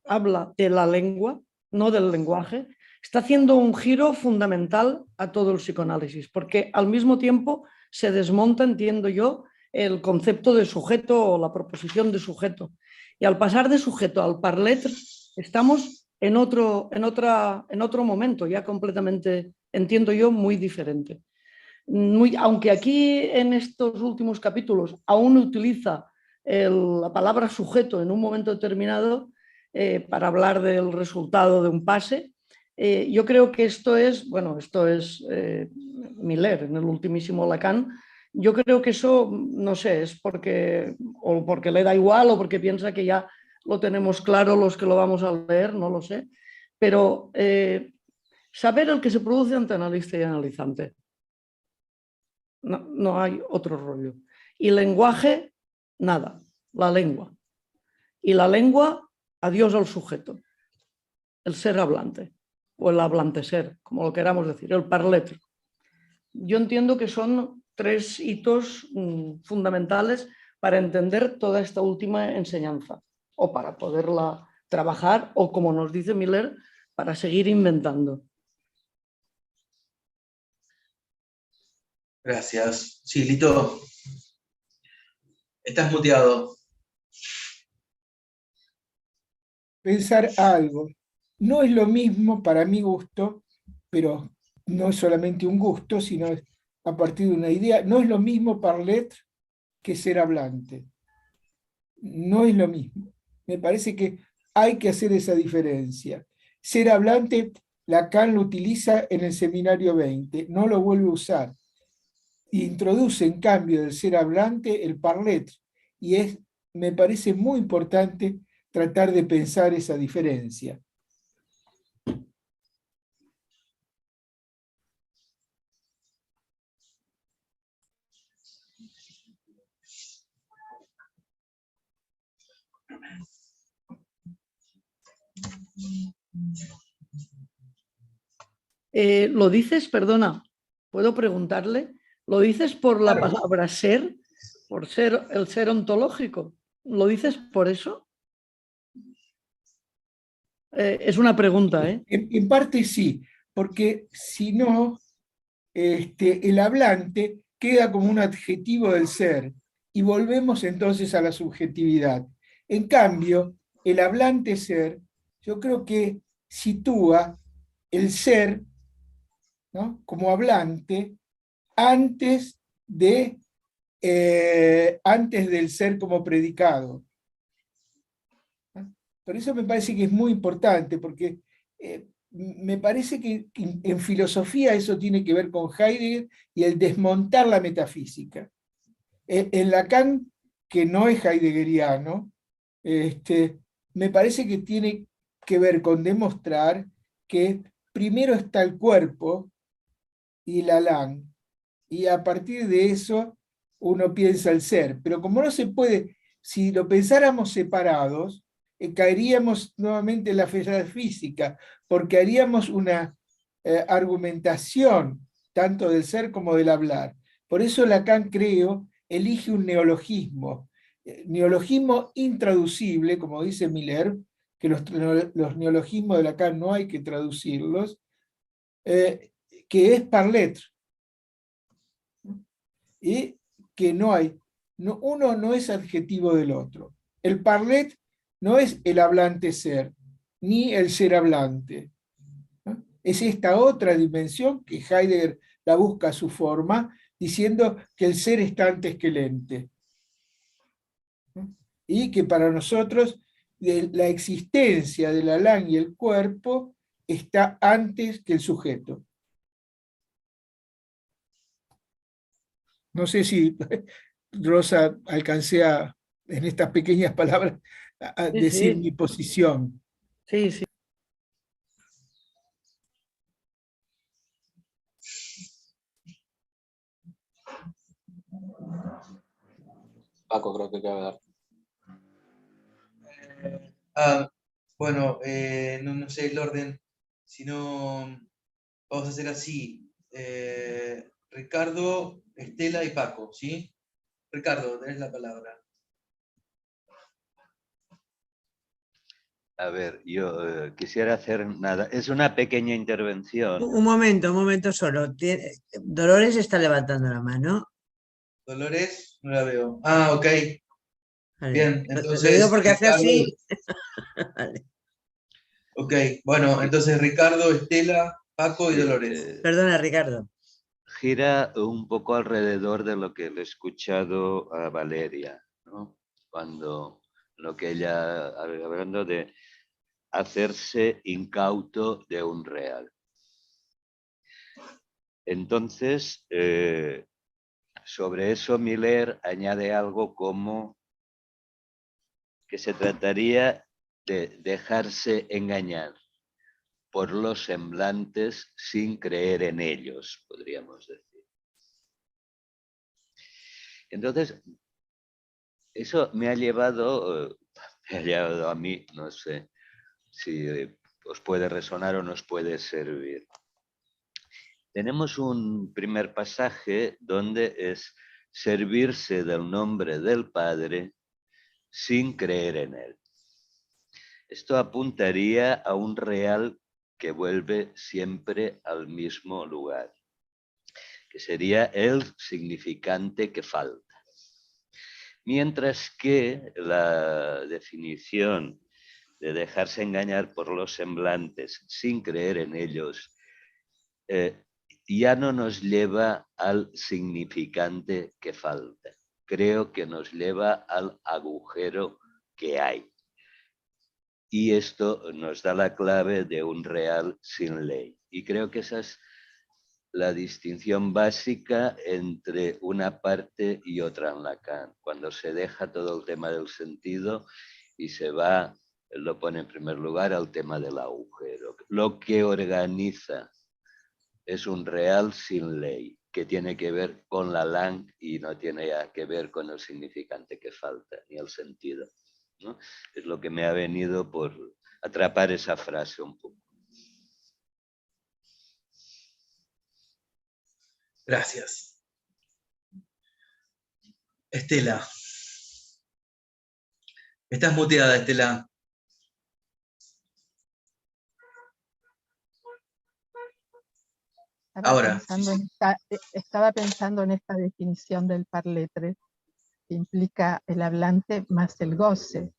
habla de la lengua, no del lenguaje, está haciendo un giro fundamental a todo el psicoanálisis, porque al mismo tiempo se desmonta, entiendo yo, el concepto de sujeto o la proposición de sujeto. Y al pasar de sujeto al parler, estamos en otro momento, ya completamente, entiendo yo, muy diferente. Aunque aquí en estos últimos capítulos aún utiliza la palabra sujeto en un momento determinado para hablar del resultado de un pase, yo creo que esto es Miller en el ultimísimo Lacan. Yo creo que eso, no sé, es porque le da igual o porque piensa que ya lo tenemos claro los que lo vamos a leer, no lo sé, pero saber el que se produce ante analista y analizante. No hay otro rollo. Y lenguaje, nada, la lengua. Y la lengua, adiós al sujeto, el ser hablante, o el hablante ser, como lo queramos decir, el parler. Yo entiendo que son tres hitos fundamentales para entender toda esta última enseñanza, o para poderla trabajar, o como nos dice Miller, para seguir inventando. Gracias. Sí, Lito. Estás muteado. Pensar algo. No es lo mismo para mi gusto, pero no es solamente un gusto, sino a partir de una idea. No es lo mismo parler que ser hablante. No es lo mismo. Me parece que hay que hacer esa diferencia. Ser hablante, Lacan lo utiliza en el seminario 20, no lo vuelve a usar. Introduce en cambio del ser hablante el parler, y me parece muy importante tratar de pensar esa diferencia. ¿Lo dices, perdona, puedo preguntarle? ¿Lo dices por la Claro. palabra ser? ¿Por ser el ser ontológico? ¿Lo dices por eso? Es una pregunta, ¿eh? En parte sí, porque si no, el hablante queda como un adjetivo del ser y volvemos entonces a la subjetividad. En cambio, el hablante ser, yo creo que sitúa el ser, ¿no?, como hablante antes antes del ser como predicado. Por eso me parece que es muy importante, porque me parece que en filosofía eso tiene que ver con Heidegger y el desmontar la metafísica. En Lacan, que no es heideggeriano, me parece que tiene que ver con demostrar que primero está el cuerpo y el Alán, y a partir de eso uno piensa el ser. Pero como no se puede, si lo pensáramos separados, caeríamos nuevamente en la física, porque haríamos una argumentación tanto del ser como del hablar. Por eso Lacan, creo, elige un neologismo intraducible, como dice Miller, que los neologismos de Lacan no hay que traducirlos, que es parler, y que no hay, uno no es adjetivo del otro. El parler no es el hablante ser, ni el ser hablante, ¿no? Es esta otra dimensión que Heidegger la busca a su forma, diciendo que el ser está antes que el ente, ¿no? Y que para nosotros la existencia del Alán y el cuerpo está antes que el sujeto. No sé si, Rosa, alcancé en estas pequeñas palabras a Sí, decir sí, mi posición. sí, sí. Paco creo que acaba de dar. Bueno, no sé el orden, sino vamos a hacer así. Ricardo, Estela y Paco, ¿sí? Ricardo, tenés la palabra. A ver, yo quisiera hacer nada. Es una pequeña intervención. Un momento solo. Dolores está levantando la mano. Dolores, no la veo. Ah, ok. Vale. Bien, Lo entonces. digo porque hace Ricardo, así. Vale. ok, bueno, entonces Ricardo, Estela, Paco y Sí, Dolores. Perdona, Ricardo. gira un poco alrededor de lo que le he escuchado a Valeria, ¿no? Cuando lo que ella, hablando de hacerse incauto de un real. Entonces, sobre eso Miller añade algo como que se trataría de dejarse engañar por los semblantes sin creer en ellos, podríamos decir. Entonces, eso me ha llevado a mí, no sé si os puede resonar o nos puede servir. Tenemos un primer pasaje donde es servirse del nombre del Padre sin creer en él. Esto apuntaría a un real que vuelve siempre al mismo lugar, que sería el significante que falta. Mientras que la definición de dejarse engañar por los semblantes sin creer en ellos ya no nos lleva al significante que falta. creo que nos lleva al agujero que hay. Y esto nos da la clave de un real sin ley. Y creo que esa es la distinción básica entre una parte y otra en Lacan. Cuando se deja todo el tema del sentido y se va, él lo pone en primer lugar, al tema del agujero. Lo que organiza es un real sin ley, que tiene que ver con la lang y no tiene ya que ver con el significante que falta, ni el sentido, ¿no? Es lo que me ha venido por atrapar esa frase un poco. Gracias. Estela. Estás muteada, Estela. Ahora. Estaba pensando en esta definición del parletre, que implica el hablante más el goce,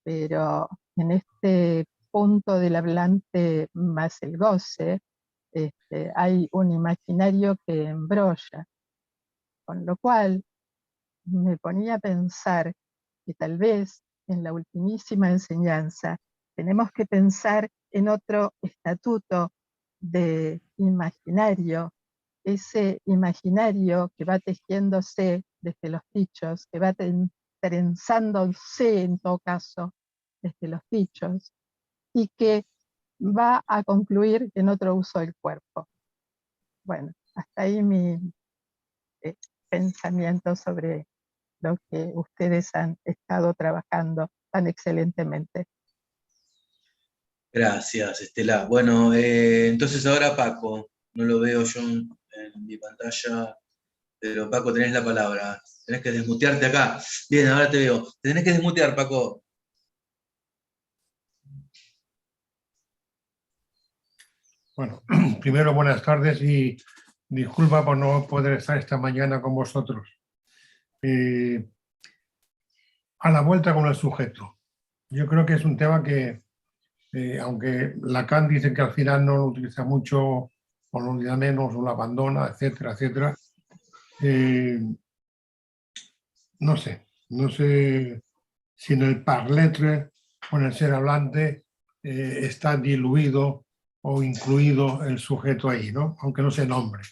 pero en este punto del hablante más el goce, hay un imaginario que embrolla, con lo cual me ponía a pensar que tal vez en la ultimísima enseñanza tenemos que pensar en otro estatuto de imaginario, ese imaginario que va tejiéndose desde los dichos, que va trenzándose en todo caso desde los dichos, y que va a concluir en otro uso del cuerpo. Bueno, hasta ahí mi pensamiento sobre lo que ustedes han estado trabajando tan excelentemente. Gracias, Estela. Bueno, entonces ahora Paco, no lo veo yo en mi pantalla, pero Paco, tenés la palabra. Tenés que desmutearte acá. Bien, ahora te veo. Te tenés que desmutear, Paco. Bueno, primero buenas tardes y disculpa por no poder estar esta mañana con vosotros. A la vuelta con el sujeto. Yo creo que es un tema que, aunque Lacan dice que al final no lo utiliza mucho, o lo utiliza menos, o lo abandona, etcétera, etcétera, no sé si en el parletre o en el ser hablante está diluido o incluido el sujeto ahí, ¿no? Aunque no se nombre.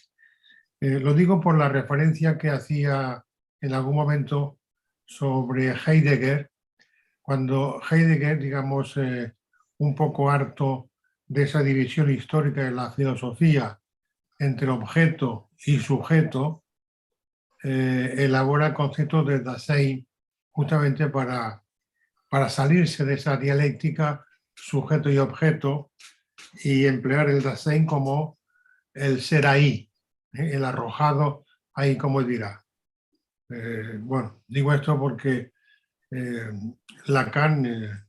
Lo digo por la referencia que hacía en algún momento sobre Heidegger, cuando Heidegger, digamos, un poco harto de esa división histórica de la filosofía entre objeto y sujeto, elabora el concepto de Dasein justamente para salirse de esa dialéctica sujeto y objeto y emplear el Dasein como el ser ahí, el arrojado ahí, como dirá. Bueno, digo esto porque Lacan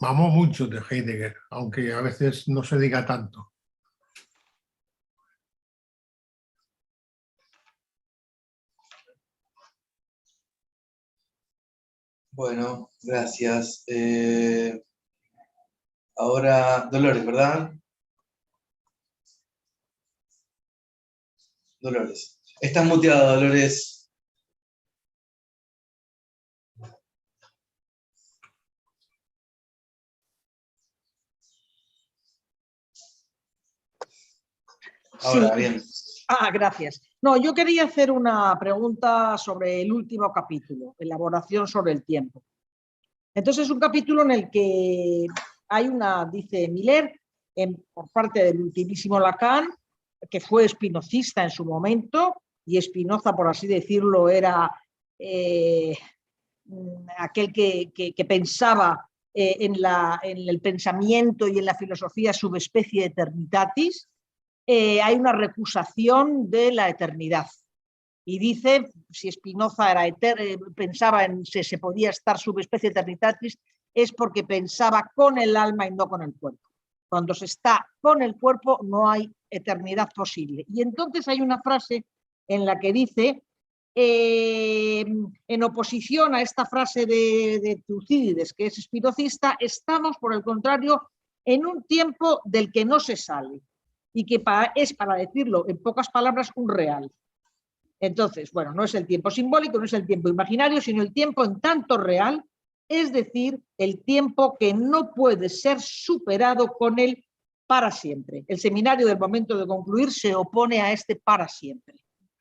mamó mucho de Heidegger, aunque a veces no se diga tanto. Bueno, gracias. Ahora, Dolores, ¿verdad? Dolores. Estás muteada, Dolores. Ahora, Sí. bien. Gracias. No, yo quería hacer una pregunta sobre el último capítulo, elaboración sobre el tiempo. Entonces es un capítulo en el que hay dice Miller, por parte del ultimísimo Lacan, que fue spinozista en su momento, y Spinoza, por así decirlo, era aquel que pensaba en el pensamiento y en la filosofía subespecie eternitatis. Hay una recusación de la eternidad. Y dice, si Spinoza pensaba en si se podía estar subespecie eternitatis, es porque pensaba con el alma y no con el cuerpo. Cuando se está con el cuerpo no hay eternidad posible. Y entonces hay una frase en la que dice, en oposición a esta frase de Tucídides, que es spinocista, estamos, por el contrario, en un tiempo del que no se sale, y que es, para decirlo en pocas palabras, un real. Entonces, bueno, no es el tiempo simbólico, no es el tiempo imaginario, sino el tiempo en tanto real, es decir, el tiempo que no puede ser superado con el para siempre. El seminario del momento de concluir se opone a este para siempre.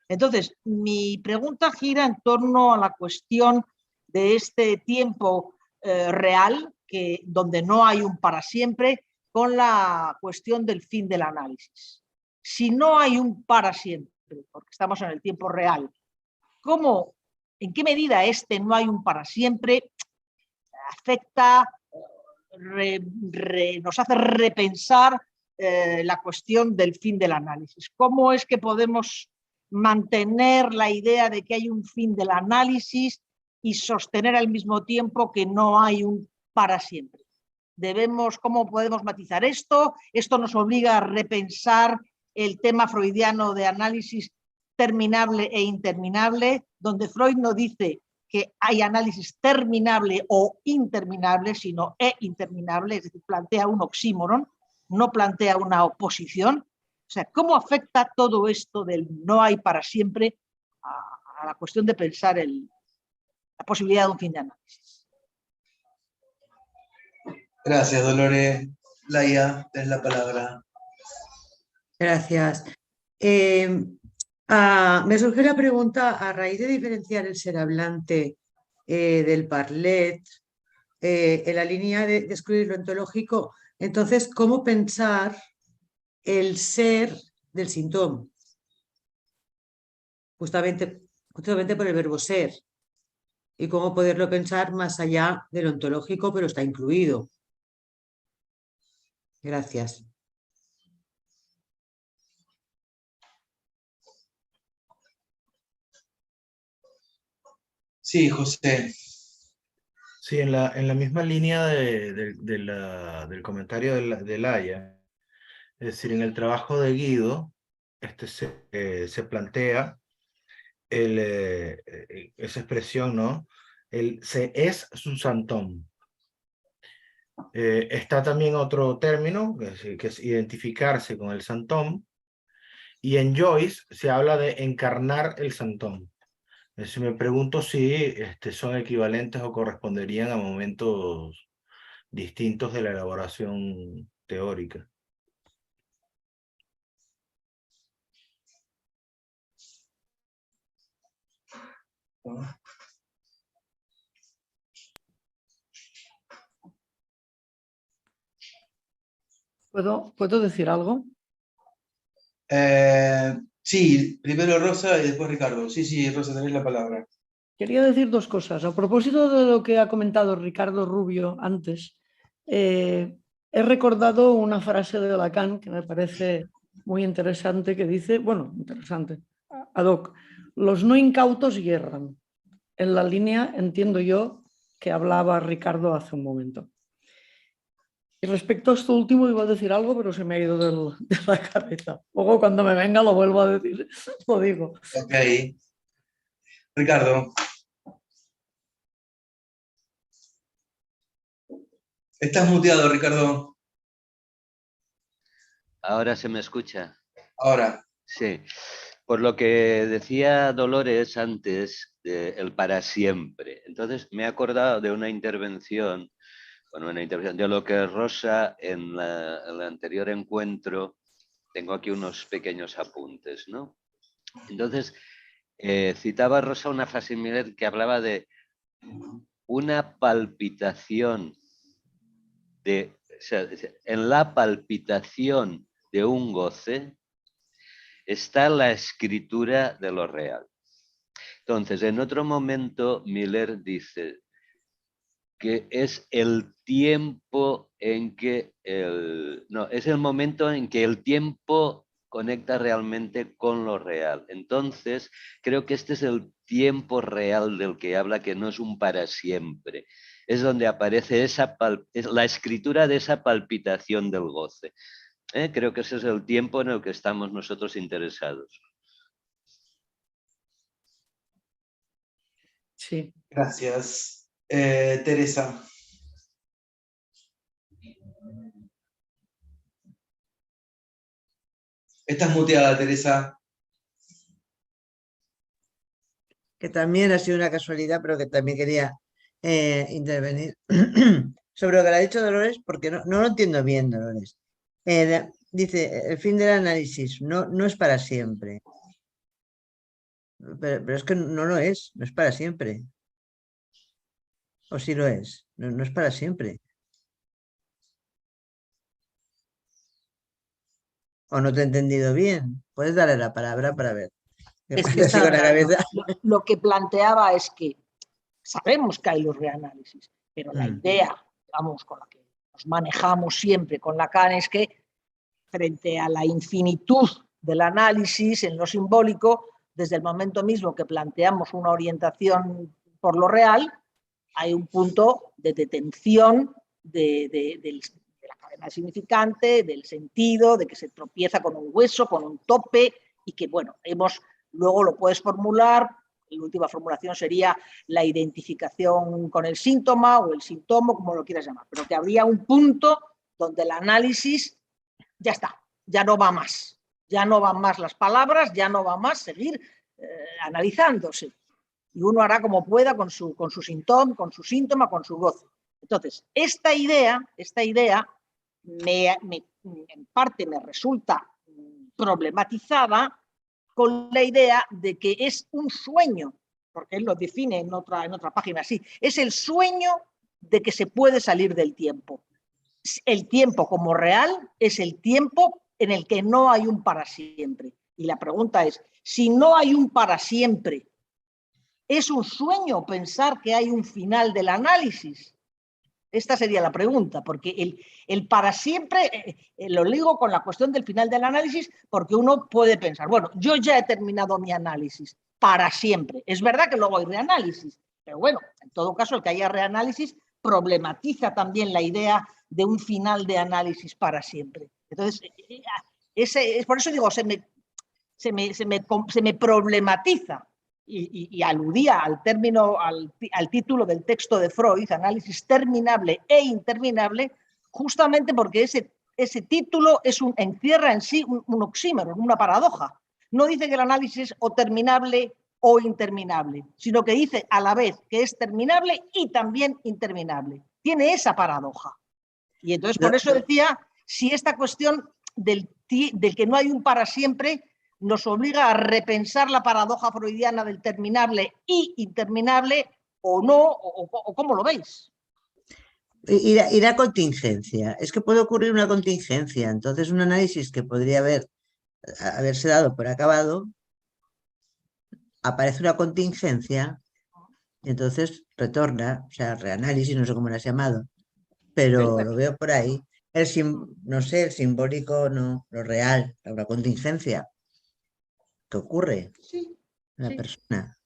Entonces, mi pregunta gira en torno a la cuestión de este tiempo real, donde no hay un para siempre, con la cuestión del fin del análisis. Si no hay un para siempre, porque estamos en el tiempo real, ¿cómo, en qué medida este no hay un para siempre afecta, nos hace repensar la cuestión del fin del análisis? ¿Cómo es que podemos mantener la idea de que hay un fin del análisis y sostener al mismo tiempo que no hay un para siempre? ¿Cómo podemos matizar esto? Esto nos obliga a repensar el tema freudiano de análisis terminable e interminable, donde Freud no dice que hay análisis terminable o interminable, sino interminable, es decir, plantea un oxímoron, no plantea una oposición. O sea, ¿cómo afecta todo esto del no hay para siempre a la cuestión de pensar la posibilidad de un fin de análisis? Gracias, Dolores. Laia, tenés la palabra. Gracias. Me surge la pregunta, a raíz de diferenciar el ser hablante del parlet, en la línea de excluir lo ontológico, entonces, ¿cómo pensar el ser del síntoma? Justamente por el verbo ser. Y cómo poderlo pensar más allá del ontológico, pero está incluido. Gracias. Sí, José. Sí, en la misma línea del comentario de Laia, es decir, en el trabajo de Guido, se plantea esa expresión, ¿no? Se es su santón. Está también otro término, que es identificarse con el santón, y en Joyce se habla de encarnar el santón. Me pregunto si son equivalentes o corresponderían a momentos distintos de la elaboración teórica. ¿Puedo decir algo? Sí, primero Rosa y después Ricardo. Sí, Rosa, tenés la palabra. Quería decir dos cosas. A propósito de lo que ha comentado Ricardo Rubio antes, he recordado una frase de Lacan que me parece muy interesante, que dice, bueno, interesante, ad hoc, los no incautos hierran. En la línea, entiendo yo, que hablaba Ricardo hace un momento. Y respecto a esto último iba a decir algo, pero se me ha ido de la cabeza. Luego cuando me venga lo vuelvo a decir, lo digo. Ok. Ricardo. Estás muteado, Ricardo. ¿Ahora se me escucha? Ahora. Sí. Por lo que decía Dolores antes, el para siempre. Entonces me he acordado de una intervención de lo que Rosa en el anterior encuentro, tengo aquí unos pequeños apuntes, ¿no? Entonces, citaba Rosa una frase Miller que hablaba de una palpitación en la palpitación de un goce está la escritura de lo real. Entonces, en otro momento, Miller dice que es el tiempo en que es el momento en que el tiempo conecta realmente con lo real. Entonces, creo que este es el tiempo real del que habla, que no es un para siempre. Es donde aparece la escritura de esa palpitación del goce. Creo que ese es el tiempo en el que estamos nosotros interesados. Sí. Gracias. Teresa. Estás muteada, Teresa. que también ha sido una casualidad, pero que también quería intervenir sobre lo que le ha dicho Dolores, porque no lo entiendo bien, Dolores. Dice, el fin del análisis no es para siempre. Pero es que no lo es, no es para siempre. ¿O sí lo es? No es para siempre. ¿O no te he entendido bien? Puedes darle la palabra para ver. Es que Así con la cabeza. lo que planteaba es que sabemos que hay los reanálisis, pero la idea, digamos, con la que nos manejamos siempre con Lacan es que frente a la infinitud del análisis en lo simbólico, desde el momento mismo que planteamos una orientación por lo real, hay un punto de detención de la cadena significante, del sentido, de que se tropieza con un hueso, con un tope, y que, bueno, luego lo puedes formular. La última formulación sería la identificación con el síntoma o el síntoma, como lo quieras llamar, pero que habría un punto donde el análisis ya está, ya no va más, ya no van más las palabras, ya no va más seguir analizándose. Y uno hará como pueda con su síntoma, con su gozo. Entonces, esta idea en parte me resulta problematizada con la idea de que es un sueño, porque él lo define en otra página así, es el sueño de que se puede salir del tiempo. El tiempo como real es el tiempo en el que no hay un para siempre. Y la pregunta es, si no hay un para siempre, ¿es un sueño pensar que hay un final del análisis? Esta sería la pregunta, porque el para siempre lo ligo con la cuestión del final del análisis, porque uno puede pensar, bueno, yo ya he terminado mi análisis para siempre. Es verdad que luego hay reanálisis, pero bueno, en todo caso, el que haya reanálisis problematiza también la idea de un final de análisis para siempre. Entonces, por eso digo, se me problematiza. Y aludía al término, al título del texto de Freud, análisis terminable e interminable, justamente porque ese título encierra en sí un oxímoron, una paradoja. No dice que el análisis es o terminable o interminable, sino que dice a la vez que es terminable y también interminable. Tiene esa paradoja. Y entonces por eso decía, si esta cuestión del que no hay un para siempre nos obliga a repensar la paradoja freudiana del terminable y interminable, o no, o cómo lo veis. Y la contingencia, es que puede ocurrir una contingencia, entonces un análisis que podría haberse dado por acabado, aparece una contingencia y entonces retorna, o sea, reanálisis, no sé cómo lo has llamado, pero lo veo por ahí. No sé, el simbólico no, lo real, la contingencia. ¿Qué ocurre? Sí, la persona.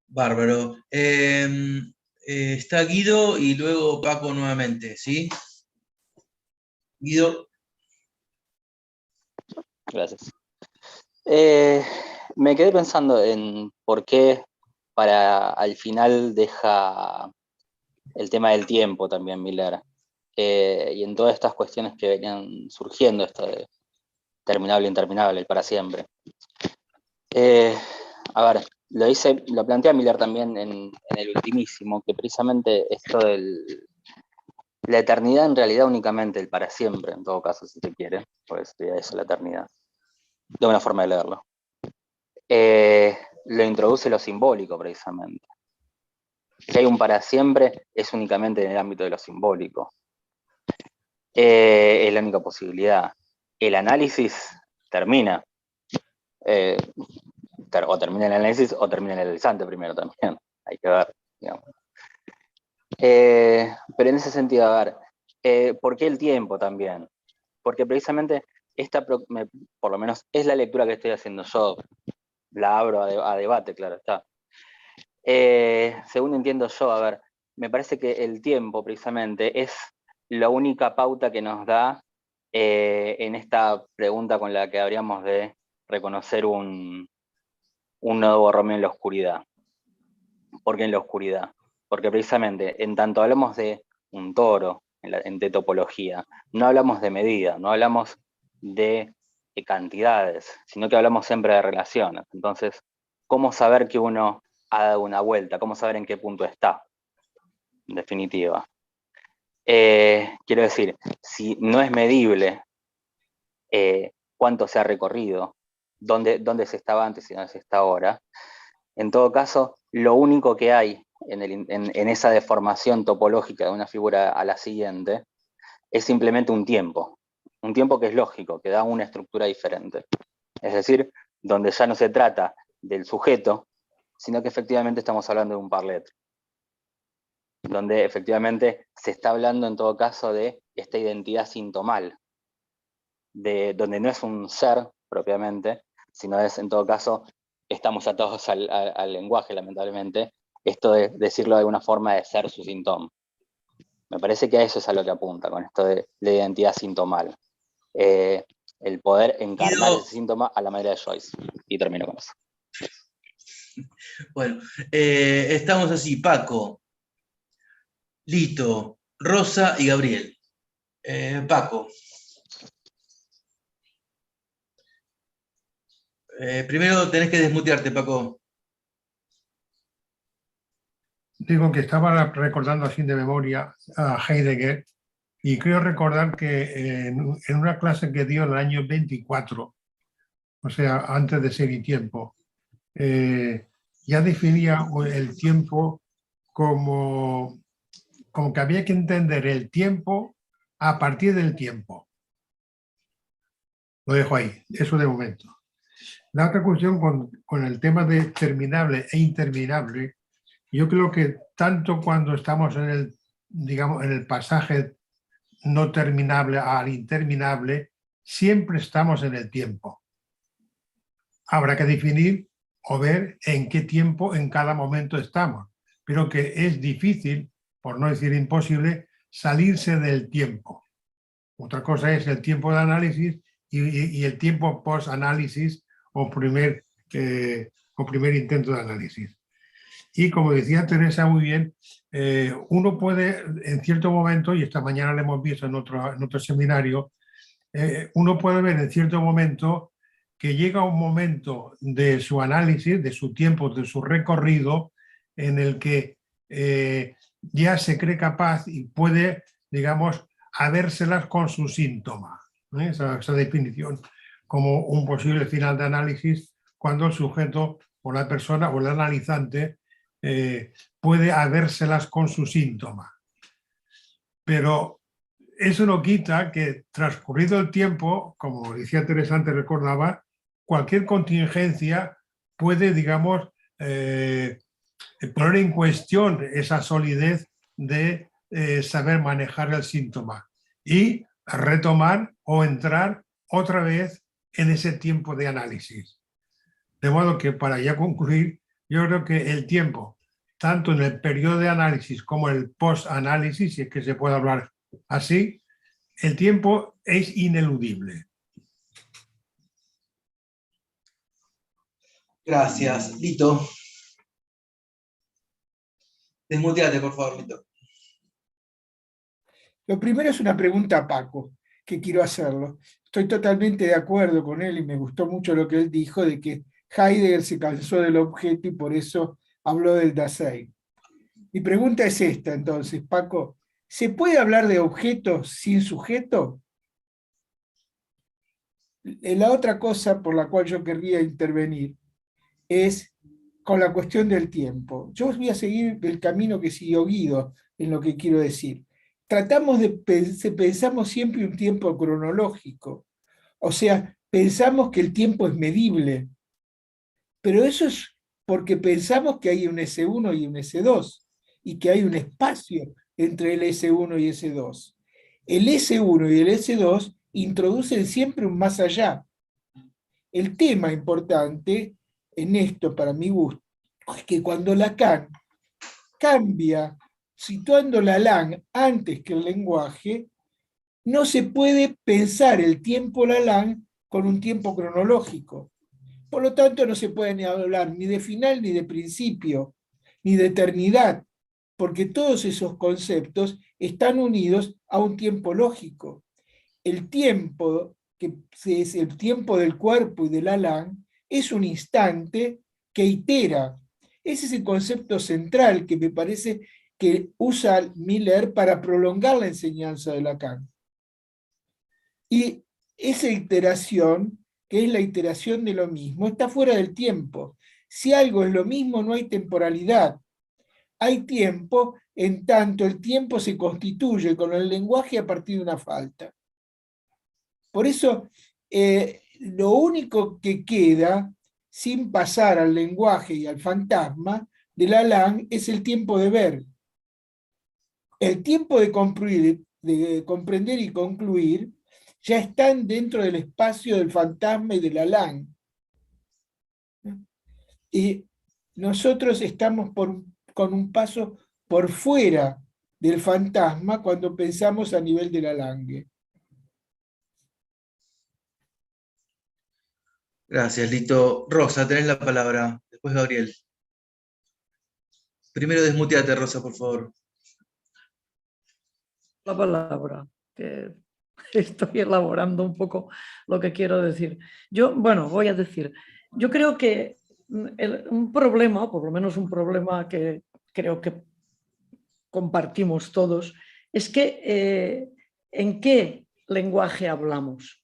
Bárbaro. Está Guido y luego Paco nuevamente, ¿sí? Guido. Gracias. Me quedé pensando en por qué al final deja el tema del tiempo también Miller. Y en todas estas cuestiones que venían surgiendo, esto de terminable, interminable, el para siempre. A ver, lo plantea Miller también en el ultimísimo, que precisamente esto la eternidad en realidad únicamente el para siempre, en todo caso, si se quiere, pues sería eso la eternidad, de una forma de leerlo. Lo introduce lo simbólico precisamente. Que hay un para siempre es únicamente en el ámbito de lo simbólico. Es la única posibilidad. El análisis termina. O termina el análisis o termina el analizante primero también. Hay que ver, digamos. Pero en ese sentido, a ver, ¿por qué el tiempo también? Porque precisamente esta, por lo menos es la lectura que estoy haciendo yo, la abro a debate, claro está. Según entiendo yo, a ver, me parece que el tiempo precisamente es la única pauta que nos da en esta pregunta con la que habríamos de reconocer un nuevo Romeo en la oscuridad. ¿Por qué en la oscuridad? Porque precisamente en tanto hablamos de un toro en tetopología, no hablamos de medida, no hablamos de cantidades, sino que hablamos siempre de relaciones. Entonces, ¿cómo saber que uno ha dado una vuelta? ¿Cómo saber en qué punto está? En definitiva. Quiero decir, si no es medible cuánto se ha recorrido, dónde se estaba antes y dónde se está ahora, en todo caso, lo único que hay en esa deformación topológica de una figura a la siguiente es simplemente un tiempo que es lógico, que da una estructura diferente. Es decir, donde ya no se trata del sujeto, sino que efectivamente estamos hablando de un parlet, donde efectivamente se está hablando en todo caso de esta identidad sintomal, donde no es un ser propiamente, sino es en todo caso, estamos atados al lenguaje lamentablemente, esto de decirlo de alguna forma de ser su síntoma. Me parece que a eso es a lo que apunta con esto de la identidad sintomal. El poder encarnar ese síntoma a la manera de Joyce. Y termino con eso. Bueno, estamos así, Paco, Lito, Rosa y Gabriel. Paco. Primero tenés que desmutearte, Paco. Digo que estaba recordando así de memoria a Heidegger, y creo recordar que en una clase que dio en el año 24, o sea, antes de Ser y Tiempo, ya definía el tiempo como que había que entender el tiempo a partir del tiempo. Lo dejo ahí, eso de momento. La otra cuestión con el tema de terminable e interminable, yo creo que tanto cuando estamos en el, digamos, en el pasaje no terminable al interminable, siempre estamos en el tiempo. Habrá que definir o ver en qué tiempo en cada momento estamos, pero que es difícil, por no decir imposible, salirse del tiempo. Otra cosa es el tiempo de análisis y el tiempo post-análisis o primer intento de análisis. Y como decía Teresa muy bien, uno puede en cierto momento, y esta mañana lo hemos visto en otro seminario, uno puede ver en cierto momento que llega un momento de su análisis, de su tiempo, de su recorrido, en el que ya se cree capaz y puede, digamos, habérselas con su síntoma. Esa definición como un posible final de análisis cuando el sujeto o la persona o el analizante puede habérselas con su síntoma. Pero eso no quita que, transcurrido el tiempo, como decía Teresa antes, recordaba, cualquier contingencia puede, digamos, poner en cuestión esa solidez de saber manejar el síntoma y retomar o entrar otra vez en ese tiempo de análisis. De modo que, para ya concluir, yo creo que el tiempo, tanto en el periodo de análisis como en el post-análisis, si es que se puede hablar así, el tiempo es ineludible. Gracias. Lito. Desmuteate, por favor, Lito. Lo primero es una pregunta a Paco, que quiero hacerlo. Estoy totalmente de acuerdo con él y me gustó mucho lo que él dijo de que Heidegger se cansó del objeto y por eso habló del Dasein. Mi pregunta es esta, entonces, Paco. ¿Se puede hablar de objetos sin sujeto? La otra cosa por la cual yo querría intervenir es con la cuestión del tiempo. Yo voy a seguir el camino que siguió Guido en lo que quiero decir. Pensamos siempre un tiempo cronológico, o sea, pensamos que el tiempo es medible, pero eso es porque pensamos que hay un S1 y un S2, y que hay un espacio entre el S1 y S2. El S1 y el S2 introducen siempre un más allá. El tema importante en esto, para mi gusto, es que cuando Lacan cambia, situando la LAN antes que el lenguaje, no se puede pensar el tiempo LAN con un tiempo cronológico. Por lo tanto, no se puede ni hablar ni de final, ni de principio, ni de eternidad, porque todos esos conceptos están unidos a un tiempo lógico. El tiempo que es el tiempo del cuerpo y del Alan, es un instante que itera. Ese es el concepto central que me parece que usa Miller para prolongar la enseñanza de Lacan. Y esa iteración, que es la iteración de lo mismo, está fuera del tiempo. Si algo es lo mismo, no hay temporalidad. Hay tiempo, en tanto el tiempo se constituye con el lenguaje a partir de una falta. Por eso, lo único que queda, sin pasar al lenguaje y al fantasma, de Lacan es el tiempo de ver. El tiempo de comprender y concluir ya están dentro del espacio del fantasma y del Lacan. Y nosotros estamos con un paso por fuera del fantasma cuando pensamos a nivel de Lacan. Gracias, Lito. Rosa, tenés la palabra. Después Gabriel. Primero desmuteate, Rosa, por favor. La palabra, que estoy elaborando un poco lo que quiero decir. Yo, bueno, voy a decir, yo creo que un problema, o por lo menos un problema que creo que compartimos todos, es que ¿en qué lenguaje hablamos?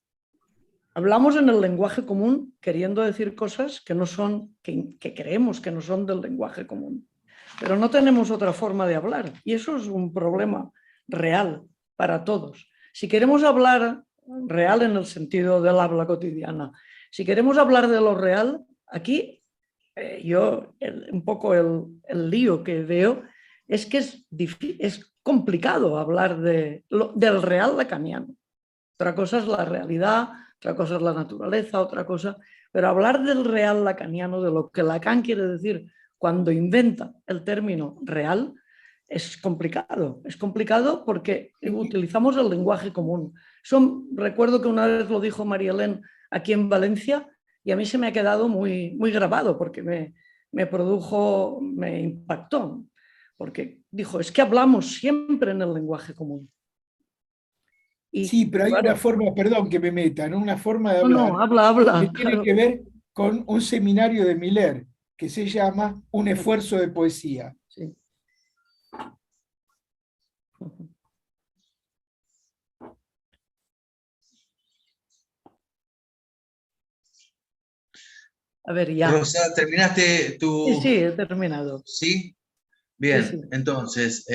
Hablamos en el lenguaje común queriendo decir cosas que no son, que creemos que no son del lenguaje común. Pero no tenemos otra forma de hablar y eso es un problema real para todos. Si queremos hablar real en el sentido del habla cotidiana, si queremos hablar de lo real, aquí un poco el lío que veo es que es complicado hablar del real lacaniano. Otra cosa es la realidad, otra cosa es la naturaleza, otra cosa, pero hablar del real lacaniano, de lo que Lacan quiere decir cuando inventa el término real, es complicado porque utilizamos el lenguaje común. Recuerdo que una vez lo dijo María Elena aquí en Valencia y a mí se me ha quedado muy, muy grabado porque me impactó, porque dijo, es que hablamos siempre en el lenguaje común. Sí, pero hay una forma, perdón que me meta, ¿no? Una forma de hablar No, habla. que tiene que ver con un seminario de Miller que se llama Un esfuerzo de poesía. Sí. A ver, ya. Rosa, ¿terminaste tu...? Sí, he terminado. ¿Sí? Bien, Sí. entonces,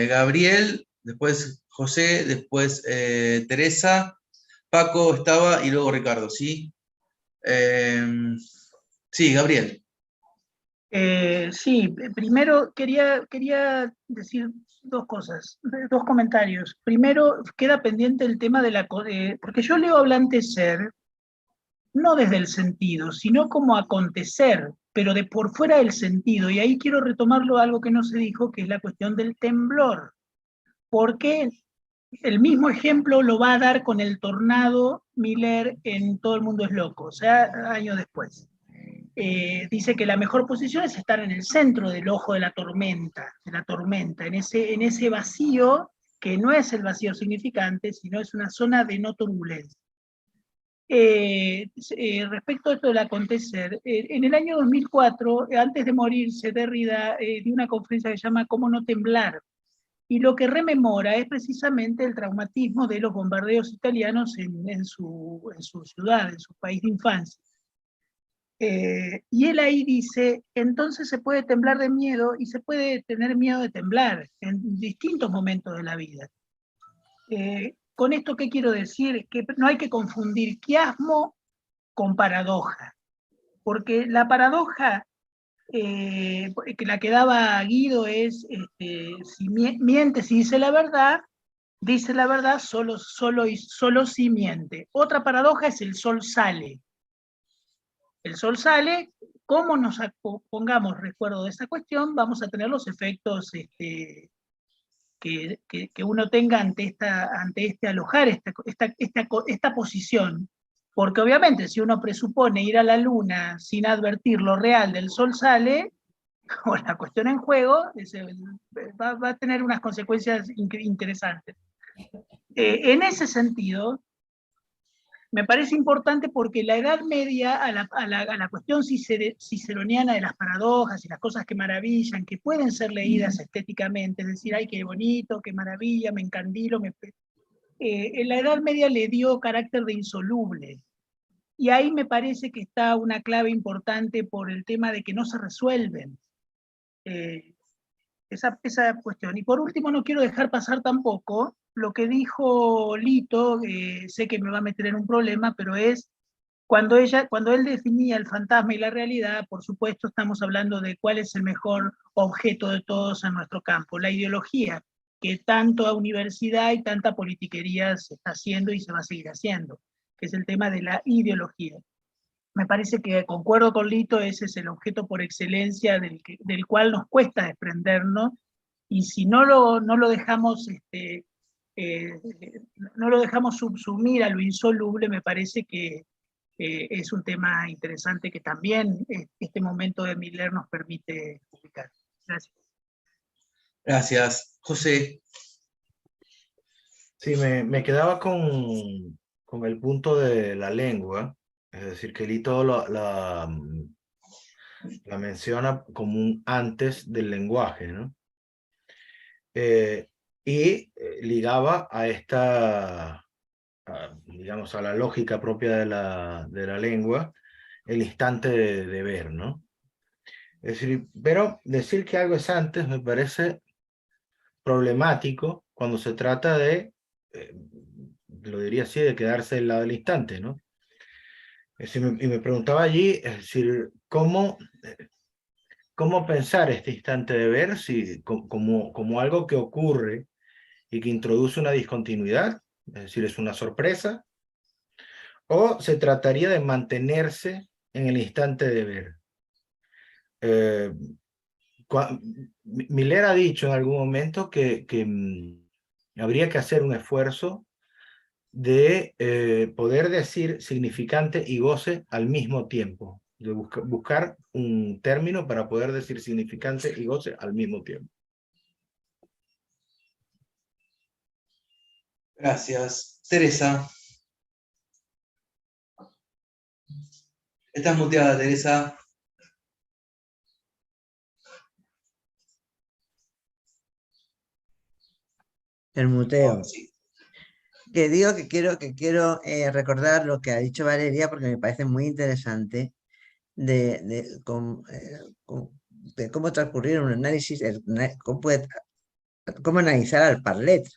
Gabriel, después José, después Teresa, Paco estaba y luego Ricardo, ¿sí? Sí, Gabriel. Sí, primero quería decir dos cosas, dos comentarios. Primero, queda pendiente el tema de porque yo leo hablante ser, no desde el sentido, sino como acontecer, pero de por fuera del sentido. Y ahí quiero retomarlo algo que no se dijo, que es la cuestión del temblor. Porque el mismo ejemplo lo va a dar con el tornado Miller en Todo el mundo es loco, o sea, años después. Dice que la mejor posición es estar en el centro del ojo de la tormenta, en ese vacío que no es el vacío significante, sino es una zona de no turbulencia. Respecto a esto del acontecer, en el año 2004, antes de morirse, Derrida dio una conferencia que se llama ¿Cómo no temblar? Y lo que rememora es precisamente el traumatismo de los bombardeos italianos en su ciudad, en su país de infancia. Y él ahí dice, entonces se puede temblar de miedo y se puede tener miedo de temblar en distintos momentos de la vida. Con esto, ¿qué quiero decir? Que no hay que confundir quiasmo con paradoja, porque la paradoja que la que daba Guido es, si miente, si dice la verdad solo si miente. Otra paradoja es el sol sale. El sol sale, como nos pongamos recuerdo de esa cuestión, vamos a tener los efectos que uno tenga ante este alojar, esta posición. Porque obviamente si uno presupone ir a la luna sin advertir lo real del sol sale, o la cuestión en juego, va a tener unas consecuencias interesantes. En ese sentido, Me parece importante porque la Edad Media, a la cuestión ciceroniana de las paradojas y las cosas que maravillan, que pueden ser leídas estéticamente, es decir, ay, qué bonito, qué maravilla, me encandilo, en la Edad Media le dio carácter de insoluble. Y ahí me parece que está una clave importante por el tema de que no se resuelven esa cuestión. Y por último, no quiero dejar pasar tampoco lo que dijo Lito, sé que me va a meter en un problema, pero es cuando él definía el fantasma y la realidad, por supuesto estamos hablando de cuál es el mejor objeto de todos en nuestro campo, la ideología, que tanto a universidad y tanta politiquería se está haciendo y se va a seguir haciendo, que es el tema de la ideología. Me parece que concuerdo con Lito, ese es el objeto por excelencia del cual nos cuesta desprendernos, y si no lo dejamos no lo dejamos subsumir a lo insoluble, me parece que es un tema interesante que también este momento de Miller nos permite publicar. Gracias. Gracias. José. Sí, me quedaba con el punto de la lengua, es decir, que Lito la menciona como un antes del lenguaje, ¿no? Ligaba a esta, digamos, a la lógica propia de la lengua, el instante de ver, ¿no? Es decir, pero decir que algo es antes me parece problemático cuando se trata de, lo diría así, de quedarse del lado del instante, ¿no? Es decir, y me preguntaba allí, es decir, ¿cómo pensar este instante de ver como algo que ocurre y que introduce una discontinuidad? Es decir, ¿es una sorpresa? ¿O se trataría de mantenerse en el instante de ver? Miller ha dicho en algún momento que habría que hacer un esfuerzo de poder decir significante y goce al mismo tiempo, de buscar un término para poder decir significante y goce al mismo tiempo. Gracias. Teresa. Estás muteada, Teresa. El muteo. Oh, sí. Que digo que quiero recordar lo que ha dicho Valeria porque me parece muy interesante de cómo transcurrir un análisis, cómo analizar al Parlet.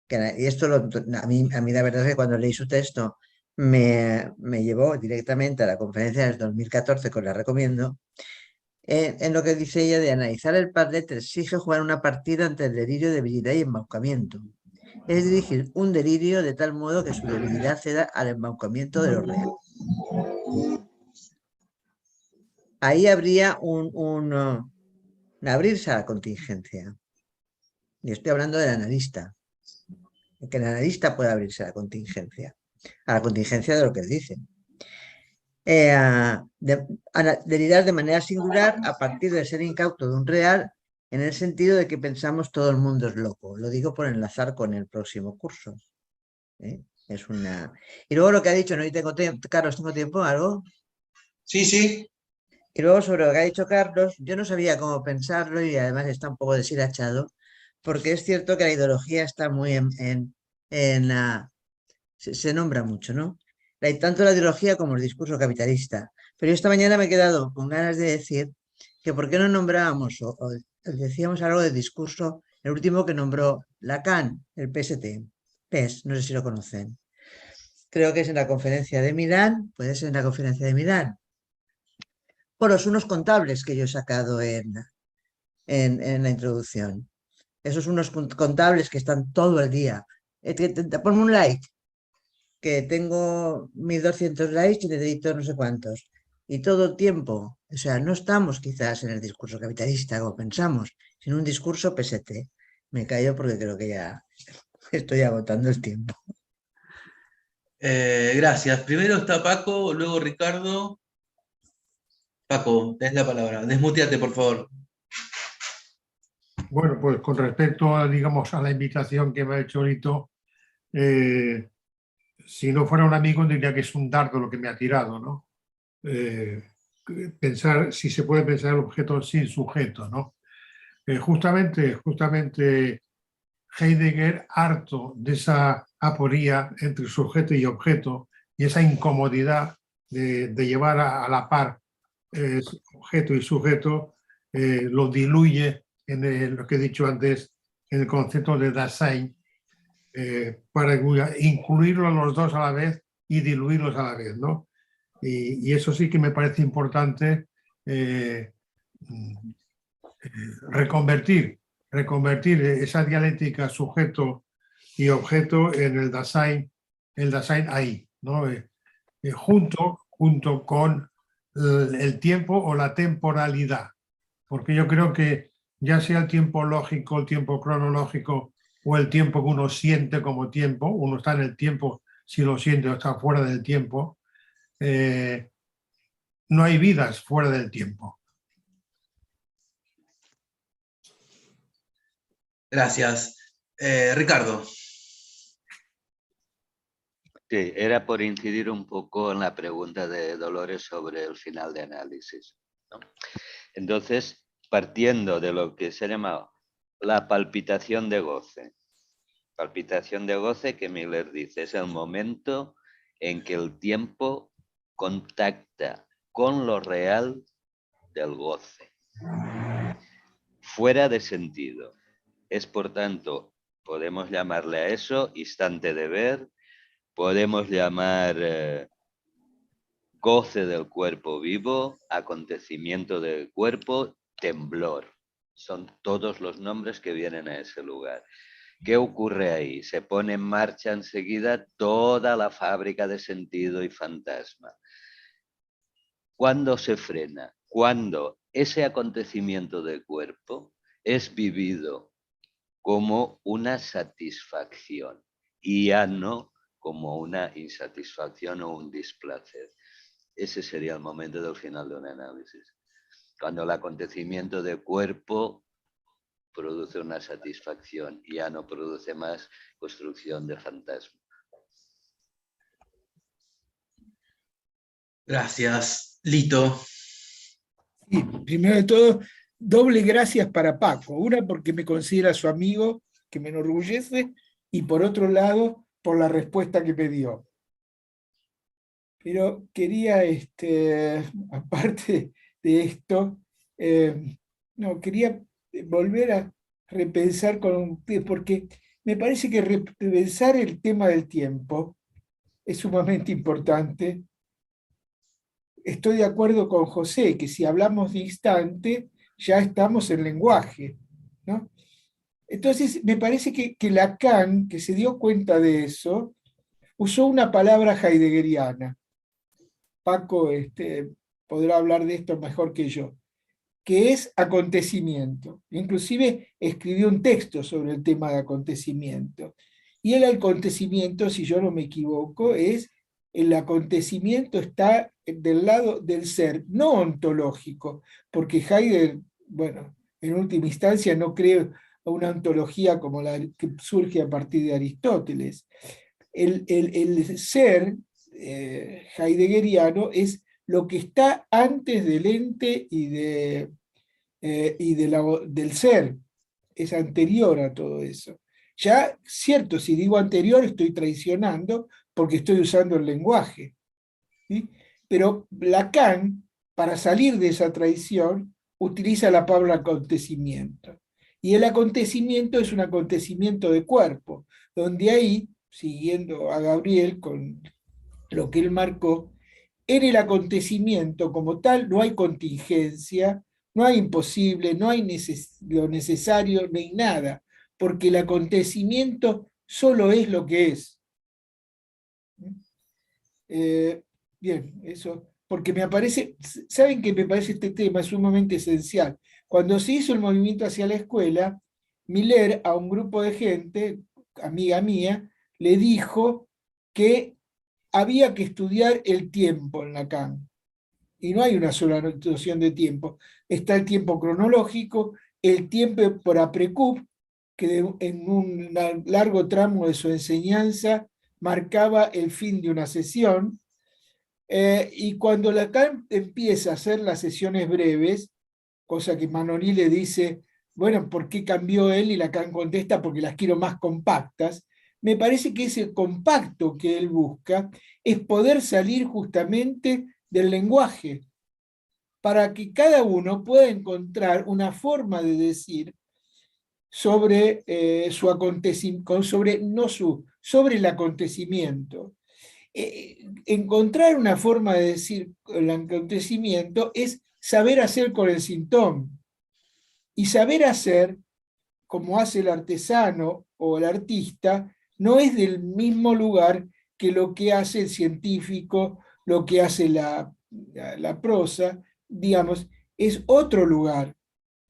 Y esto a mí la verdad es que cuando leí su texto me llevó directamente a la conferencia del 2014, que os la recomiendo, en lo que dice ella de analizar el Parlet exige jugar una partida entre el delirio, debilidad y embaucamiento. Es dirigir un delirio de tal modo que su debilidad ceda al embaucamiento de lo real. Ahí habría un abrirse a la contingencia. Y estoy hablando del analista. Que el analista pueda abrirse a la contingencia de lo que él dice. Delirar de manera singular a partir de ser incauto de un real, en el sentido de que pensamos todo el mundo es loco. Lo digo por enlazar con el próximo curso. Es una... Y luego lo que ha dicho, ¿no? Y Carlos, ¿tengo tiempo? ¿Algo? Sí, sí. Y luego sobre lo que ha dicho Carlos, yo no sabía cómo pensarlo y además está un poco deshilachado, porque es cierto que la ideología está muy se nombra mucho, ¿no? Tanto la ideología como el discurso capitalista. Pero yo esta mañana me he quedado con ganas de decir que por qué no nombrábamos o decíamos algo del discurso, el último que nombró Lacan, el PST, PES, no sé si lo conocen. Creo que es en la conferencia de Milán, puede ser en la conferencia de Milán. Por los unos contables que yo he sacado en la introducción. Esos unos contables que están todo el día. Ponme un like, que tengo 1200 likes y necesito no sé cuántos. Y todo el tiempo, o sea, no estamos quizás en el discurso capitalista como pensamos, sino un discurso PST. Me callo porque creo que ya estoy agotando el tiempo. Gracias. Primero está Paco, luego Ricardo. Paco, tenés la palabra. Desmuteate, por favor. Bueno, pues con respecto a, digamos, a la invitación que me ha hecho Lito, si no fuera un amigo diría que es un dardo lo que me ha tirado, ¿no? Pensar si se puede pensar el objeto sin sujeto, ¿no? Justamente Heidegger, harto de esa aporía entre sujeto y objeto y esa incomodidad de llevar a la par objeto y sujeto, lo diluye en lo que he dicho antes, en el concepto de Dasein, para incluirlos los dos a la vez y diluirlos a la vez, ¿no? Y eso sí que me parece importante, reconvertir esa dialéctica sujeto y objeto en el Dasein ahí, ¿no? Junto con el tiempo o la temporalidad, porque yo creo que ya sea el tiempo lógico, el tiempo cronológico o el tiempo que uno siente como tiempo, uno está en el tiempo si lo siente o está fuera del tiempo, no hay vidas fuera del tiempo. Gracias. Ricardo. Sí, era por incidir un poco en la pregunta de Dolores sobre el final de análisis, ¿no? Entonces, partiendo de lo que se llama la palpitación de goce. Palpitación de goce que Miller dice es el momento en que el tiempo contacta con lo real del goce, fuera de sentido. Es, por tanto, podemos llamarle a eso instante de ver, podemos llamar goce del cuerpo vivo, acontecimiento del cuerpo, temblor. Son todos los nombres que vienen a ese lugar. ¿Qué ocurre ahí? Se pone en marcha enseguida toda la fábrica de sentido y fantasma. ¿Cuándo se frena? Cuando ese acontecimiento del cuerpo es vivido como una satisfacción y ya no como una insatisfacción o un displacer. Ese sería el momento del final de un análisis. Cuando el acontecimiento del cuerpo produce una satisfacción y ya no produce más construcción de fantasma. Gracias. Lito. Sí, primero de todo, doble gracias para Paco. Una porque me considera su amigo, que me enorgullece, y por otro lado, por la respuesta que me dio. Pero quería, aparte de esto, quería volver a repensar porque me parece que repensar el tema del tiempo es sumamente importante. Estoy de acuerdo con José, que si hablamos de instante, ya estamos en lenguaje, ¿no? Entonces, me parece que Lacan, que se dio cuenta de eso, usó una palabra heideggeriana. Paco podrá hablar de esto mejor que yo, que es acontecimiento. Inclusive escribió un texto sobre el tema de acontecimiento. Y el acontecimiento, si yo no me equivoco, el acontecimiento está del lado del ser, no ontológico, porque Heidegger, bueno, en última instancia no cree una ontología como la que surge a partir de Aristóteles. El ser heideggeriano es lo que está antes del ente y del ser, es anterior a todo eso. Ya, cierto, si digo anterior estoy traicionando porque estoy usando el lenguaje, ¿sí? Pero Lacan, para salir de esa traición, utiliza la palabra acontecimiento. Y el acontecimiento es un acontecimiento de cuerpo, donde ahí, siguiendo a Gabriel con lo que él marcó, en el acontecimiento como tal no hay contingencia, no hay imposible, no hay lo necesario, ni nada, porque el acontecimiento solo es lo que es. Bien, eso, porque me parece, ¿saben qué me parece este tema sumamente esencial? Cuando se hizo el movimiento hacia la escuela, Miller a un grupo de gente, amiga mía, le dijo que había que estudiar el tiempo en Lacan. Y no hay una sola noción de tiempo. Está el tiempo cronológico, el tiempo por aprecup, que en un largo tramo de su enseñanza marcaba el fin de una sesión, y cuando Lacan empieza a hacer las sesiones breves, cosa que Manoni le dice, bueno, ¿por qué cambió él? Y Lacan contesta, porque las quiero más compactas. Me parece que ese compacto que él busca es poder salir justamente del lenguaje, para que cada uno pueda encontrar una forma de decir sobre su acontecimiento, sobre el acontecimiento. Encontrar una forma de decir el acontecimiento es saber hacer con el síntoma. Y saber hacer, como hace el artesano o el artista, no es del mismo lugar que lo que hace el científico, lo que hace la prosa, digamos, es otro lugar,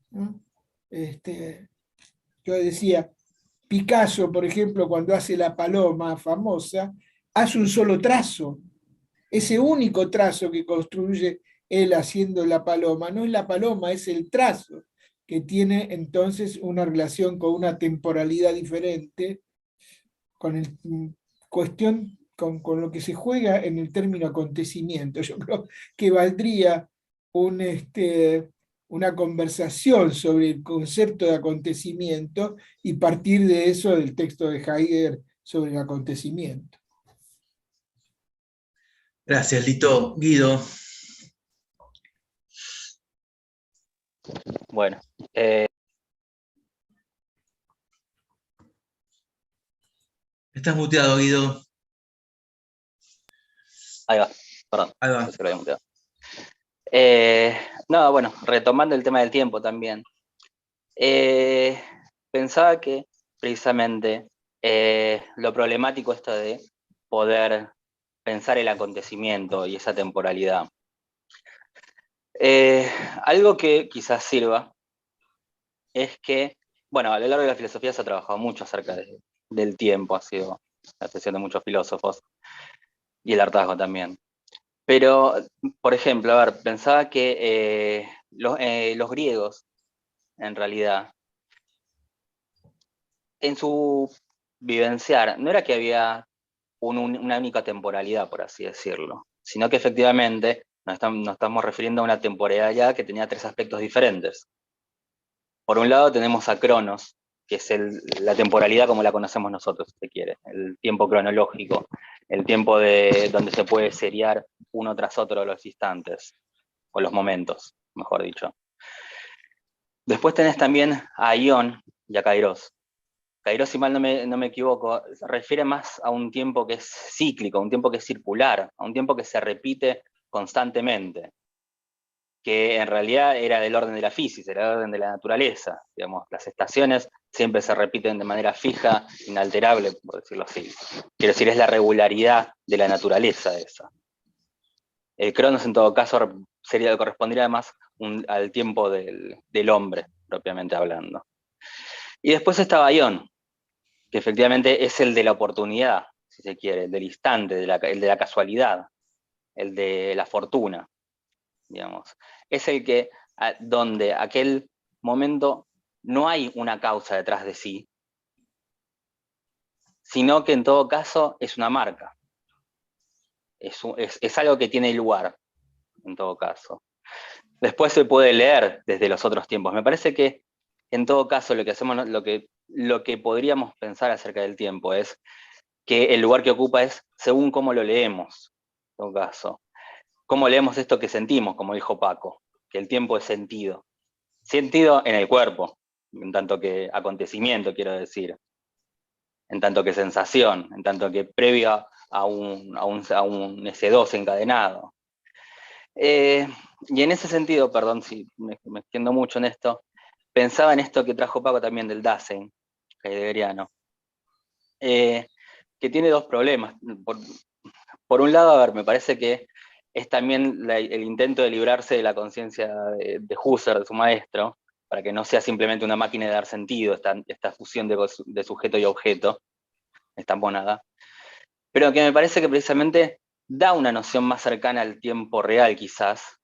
¿no? Yo decía, Picasso, por ejemplo, cuando hace la paloma famosa, hace un solo trazo. Ese único trazo que construye él haciendo la paloma, no es la paloma, es el trazo, que tiene entonces una relación con una temporalidad diferente, con lo que se juega en el término acontecimiento. Yo creo que valdría una conversación sobre el concepto de acontecimiento y partir de eso del texto de Heidegger sobre el acontecimiento. Gracias, Lito. Guido. Bueno, Estás muteado, Guido. ahí va, perdón. Ahí va. Se lo había muteado. No, bueno, retomando el tema del tiempo también. Pensaba que precisamente lo problemático esto de poder pensar el acontecimiento y esa temporalidad. Algo que quizás sirva es que, bueno, a lo largo de la filosofía se ha trabajado mucho acerca del tiempo, ha sido la atención de muchos filósofos, y el hartazgo también. Pero, por ejemplo, a ver, pensaba que los griegos, en realidad, en su vivenciar, no era que había una única temporalidad, por así decirlo, sino que efectivamente nos estamos refiriendo a una temporalidad que tenía tres aspectos diferentes. Por un lado tenemos a Cronos, que es la temporalidad como la conocemos nosotros, si se quiere, el tiempo cronológico, el tiempo donde se puede seriar uno tras otro los instantes, o los momentos, mejor dicho. Después tenés también a Ión y a Kairos. Kairos, si mal no me equivoco, se refiere más a un tiempo que es cíclico, un tiempo que es circular, a un tiempo que se repite constantemente, que en realidad era del orden de la física, era del orden de la naturaleza. Digamos, las estaciones siempre se repiten de manera fija, inalterable, por decirlo así. Quiero decir, es la regularidad de la naturaleza esa. El Cronos, en todo caso, correspondería más al tiempo del hombre, propiamente hablando. Y después estaba Ión, que efectivamente es el de la oportunidad, si se quiere, el del instante, el de la casualidad, el de la fortuna, digamos. Es el que, donde aquel momento no hay una causa detrás de sí, sino que en todo caso es una marca. Es algo que tiene lugar, en todo caso. Después se puede leer desde los otros tiempos. Me parece que, en todo caso, lo que hacemos, lo que podríamos pensar acerca del tiempo es que el lugar que ocupa es según cómo lo leemos, en todo caso. Cómo leemos esto que sentimos, como dijo Paco, que el tiempo es sentido. Sentido en el cuerpo, en tanto que acontecimiento, quiero decir, en tanto que sensación, en tanto que previo a un S2 encadenado. Y en ese sentido, perdón si me extiendo mucho en esto, pensaba en esto que trajo Paco también del Dasein, heideggeriano, que tiene dos problemas. Por un lado, a ver, me parece que es también el intento de librarse de la conciencia de Husserl, de su maestro, para que no sea simplemente una máquina de dar sentido, esta fusión de sujeto y objeto, estamponada, pero que me parece que precisamente da una noción más cercana al tiempo real, quizás,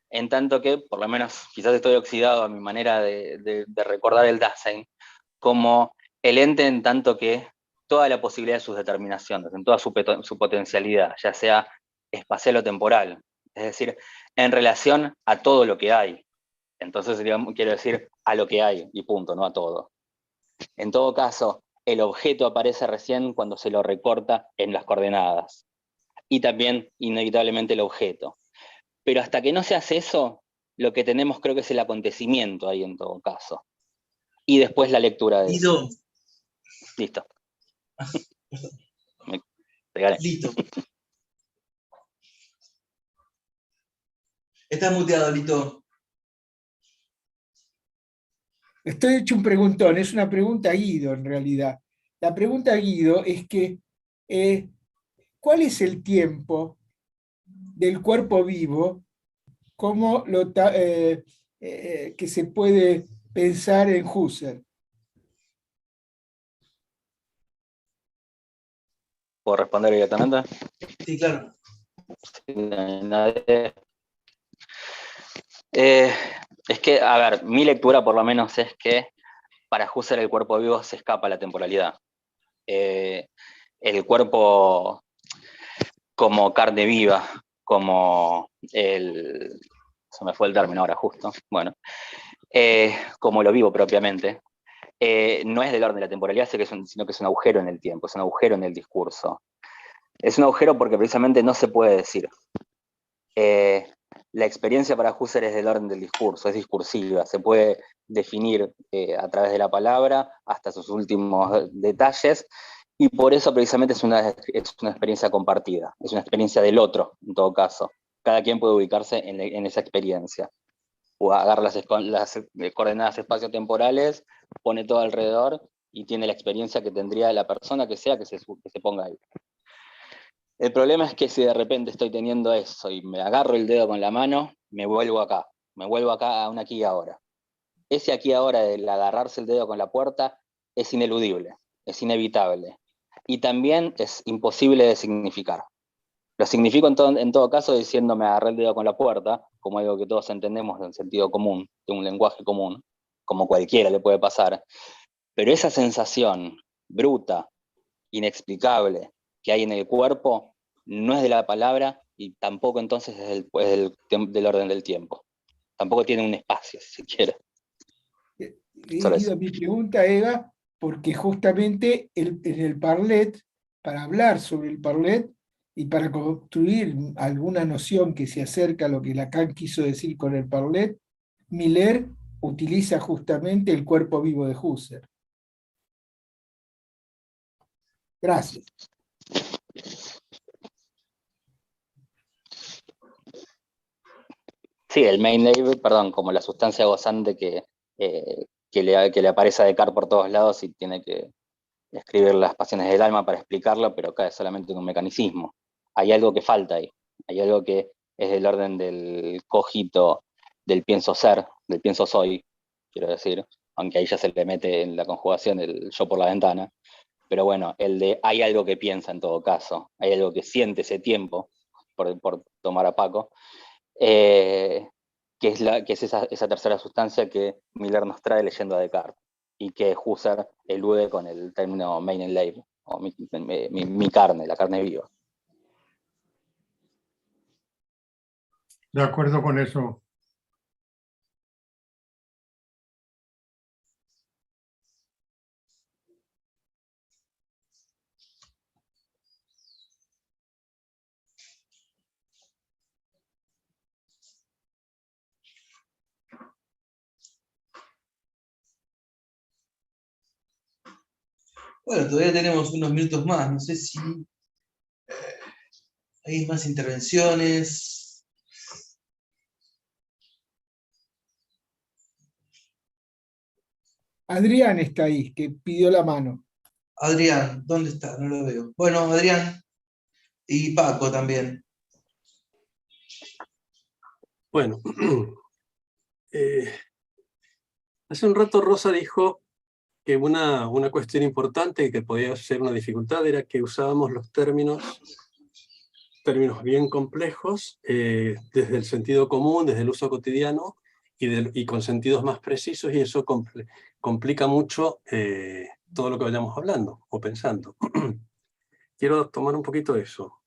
en tanto que, por lo menos, quizás estoy oxidado a mi manera de recordar el Dasein, como el ente en tanto que toda la posibilidad de sus determinaciones, en toda su potencialidad, ya sea espacial o temporal, es decir, en relación a todo lo que hay. Entonces, quiero decir, a lo que hay, y punto, no a todo. En todo caso, el objeto aparece recién cuando se lo recorta en las coordenadas, y también, inevitablemente, el objeto. Pero hasta que no se hace eso, lo que tenemos creo que es el acontecimiento ahí en todo caso. Y después la lectura de eso. Listo. Me regalé. Listo. Estás muteado, Lito. Estoy hecho un preguntón, es una pregunta a Guido en realidad. La pregunta a Guido es que, ¿cuál es el tiempo del cuerpo vivo que se puede pensar en Husserl? ¿Puedo responder directamente? Sí, claro. Es que, a ver, mi lectura por lo menos es que para Husserl el cuerpo vivo se escapa a la temporalidad. El cuerpo como carne viva, como se me fue el término ahora justo, bueno, como lo vivo propiamente, no es del orden de la temporalidad, sino que es un agujero en el tiempo, es un agujero en el discurso. Es un agujero porque precisamente no se puede decir. La experiencia para Husserl es del orden del discurso, es discursiva, se puede definir a través de la palabra hasta sus últimos detalles, y por eso precisamente es una experiencia compartida, es una experiencia del otro, en todo caso. Cada quien puede ubicarse en esa experiencia. O agarra las coordenadas espaciotemporales, pone todo alrededor y tiene la experiencia que tendría la persona que sea que se ponga ahí. El problema es que si de repente estoy teniendo eso y me agarro el dedo con la mano, me vuelvo acá a un aquí y ahora. Ese aquí y ahora del agarrarse el dedo con la puerta es ineludible, es inevitable. Y también es imposible de significar. Lo significo en todo caso diciendo me agarré el dedo con la puerta, como algo que todos entendemos en sentido común, de un lenguaje común, como cualquiera le puede pasar. Pero esa sensación bruta, inexplicable, que hay en el cuerpo, no es de la palabra y tampoco entonces es del orden del tiempo. Tampoco tiene un espacio, si se quiere. Mi pregunta era, porque justamente en el Parlet, para hablar sobre el Parlet y para construir alguna noción que se acerca a lo que Lacan quiso decir con el Parlet, Miller utiliza justamente el cuerpo vivo de Husserl. Gracias. Sí, el main label, perdón, como la sustancia gozante que le aparece a Descartes por todos lados y tiene que escribir las pasiones del alma para explicarlo, pero cae solamente en un mecanismo. Hay algo que falta ahí, hay algo que es del orden del cogito, del pienso ser, del pienso soy, quiero decir, aunque ahí ya se le mete en la conjugación el yo por la ventana, pero bueno, el de hay algo que piensa en todo caso, hay algo que siente ese tiempo, por tomar a Paco, que es esa tercera sustancia que Miller nos trae leyendo a Descartes, y que Husserl elude con el término Mein Leib, o mi carne, la carne viva. De acuerdo con eso. Bueno, todavía tenemos unos minutos más, no sé si hay más intervenciones. Adrián está ahí, que pidió la mano. Adrián, ¿dónde está? No lo veo. Bueno, Adrián y Paco también. Bueno, hace un rato Rosa dijo que una cuestión importante que podía ser una dificultad era que usábamos los términos bien complejos desde el sentido común, desde el uso cotidiano y con sentidos más precisos, y eso complica mucho todo lo que vayamos hablando o pensando. Quiero tomar un poquito eso.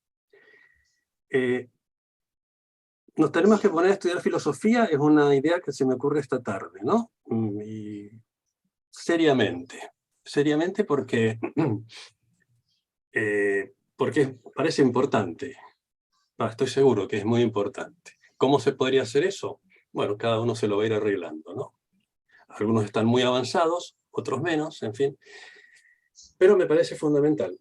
Nos tenemos que poner a estudiar filosofía, es una idea que se me ocurre esta tarde, ¿no? Y seriamente porque, porque parece importante. Estoy seguro que es muy importante. ¿Cómo se podría hacer eso? Bueno, cada uno se lo va a ir arreglando, ¿no? Algunos están muy avanzados, otros menos, en fin. Pero me parece fundamental.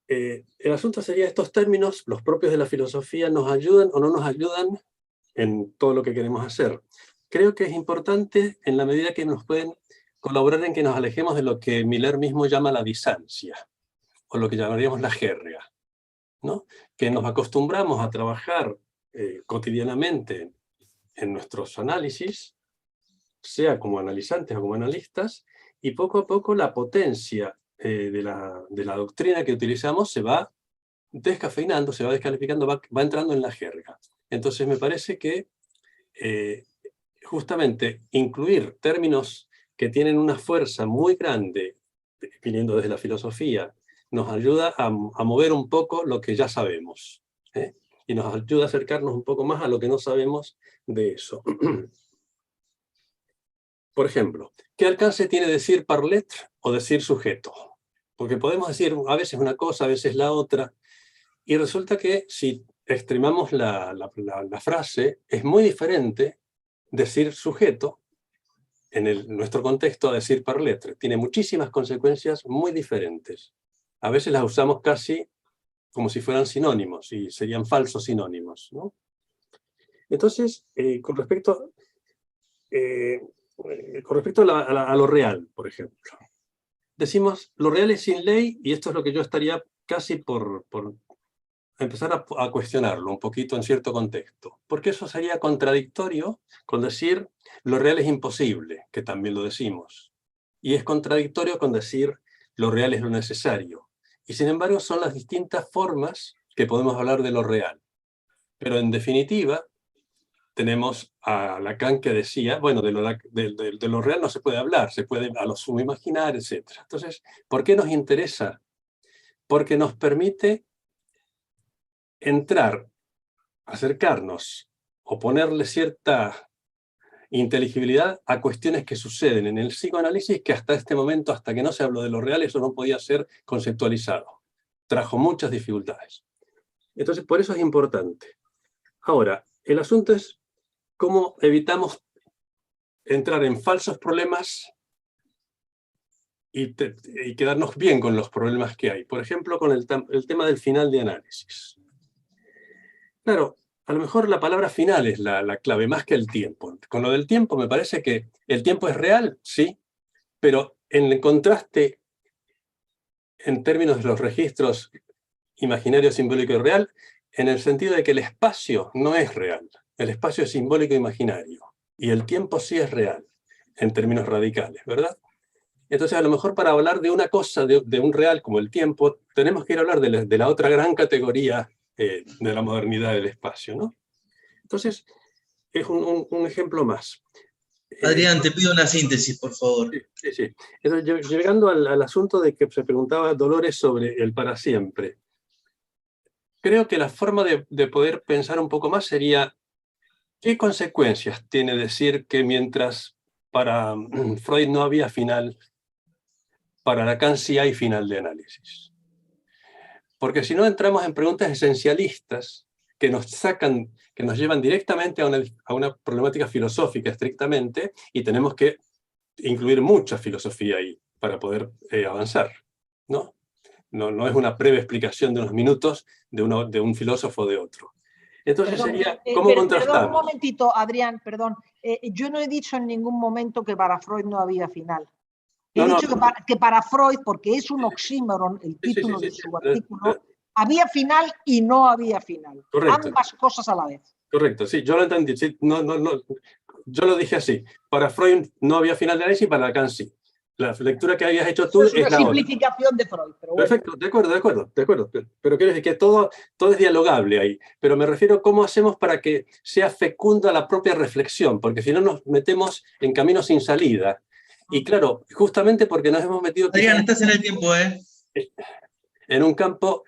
El asunto sería estos términos, los propios de la filosofía, ¿nos ayudan o no nos ayudan en todo lo que queremos hacer? Creo que es importante en la medida que nos pueden colaborar en que nos alejemos de lo que Miller mismo llama la disancia, o lo que llamaríamos la jerga, ¿no? Que nos acostumbramos a trabajar cotidianamente en nuestros análisis, sea como analizantes o como analistas, y poco a poco la potencia de la doctrina que utilizamos se va descafeinando, se va descalificando, va entrando en la jerga. Entonces me parece que justamente incluir términos que tienen una fuerza muy grande, viniendo desde la filosofía, nos ayuda a mover un poco lo que ya sabemos, ¿eh? Y nos ayuda a acercarnos un poco más a lo que no sabemos de eso. Por ejemplo, ¿qué alcance tiene decir parlet o decir sujeto? Porque podemos decir a veces una cosa, a veces la otra, y resulta que si extremamos la frase, es muy diferente decir sujeto en nuestro contexto a decir parlet. Tiene muchísimas consecuencias muy diferentes. A veces las usamos casi como si fueran sinónimos, y serían falsos sinónimos, ¿no? Entonces, con respecto a lo real, por ejemplo, decimos, lo real es sin ley, y esto es lo que yo estaría casi por empezar a cuestionarlo un poquito en cierto contexto, porque eso sería contradictorio con decir, lo real es imposible, que también lo decimos, y es contradictorio con decir, lo real es lo necesario. Y sin embargo son las distintas formas que podemos hablar de lo real. Pero en definitiva, tenemos a Lacan que decía, bueno, de lo real no se puede hablar, se puede a lo sumo imaginar, etc. Entonces, ¿por qué nos interesa? Porque nos permite entrar, acercarnos, o ponerle cierta inteligibilidad a cuestiones que suceden en el psicoanálisis que hasta este momento, hasta que no se habló de lo real, eso no podía ser conceptualizado. Trajo muchas dificultades. Entonces, por eso es importante. Ahora, el asunto es cómo evitamos entrar en falsos problemas y quedarnos bien con los problemas que hay. Por ejemplo, con el tema del final de análisis. Claro, a lo mejor la palabra final es la clave, más que el tiempo. Con lo del tiempo me parece que el tiempo es real, sí, pero en el contraste en términos de los registros imaginario, simbólico y real, en el sentido de que el espacio no es real. El espacio es simbólico e imaginario. Y el tiempo sí es real, en términos radicales, ¿verdad? Entonces, a lo mejor para hablar de una cosa, de un real como el tiempo, tenemos que ir a hablar de la otra gran categoría de la modernidad del espacio, ¿no? Entonces, es un ejemplo más. Adrián, te pido una síntesis, por favor. Sí. Entonces, llegando al asunto de que se preguntaba Dolores sobre el para siempre, creo que la forma de poder pensar un poco más sería, ¿qué consecuencias tiene decir que mientras para Freud no había final, para Lacan sí hay final de análisis? Porque si no entramos en preguntas esencialistas que nos llevan directamente a una problemática filosófica estrictamente, y tenemos que incluir mucha filosofía ahí para poder avanzar, ¿no? No es una breve explicación de unos minutos de un filósofo o de otro. Entonces sería, ¿cómo contrastamos? Perdón, un momentito, Adrián, perdón. Yo no he dicho en ningún momento que para Freud no había final. He dicho que para Freud, porque es un oxímoron el título de su artículo, había final y no había final. Correcto. Ambas cosas a la vez. Correcto, sí, yo lo entendí. Sí, yo lo dije así. Para Freud no había final de análisis y para Lacan sí. La lectura que habías hecho tú es una simplificación de Freud. Pero bueno. Perfecto, de acuerdo. Pero quiero decir que todo es dialogable ahí. Pero me refiero a cómo hacemos para que sea fecunda la propia reflexión, porque si no nos metemos en caminos sin salida. Y claro, justamente porque nos hemos metido Adrián, estás en el tiempo, ¿eh? en un campo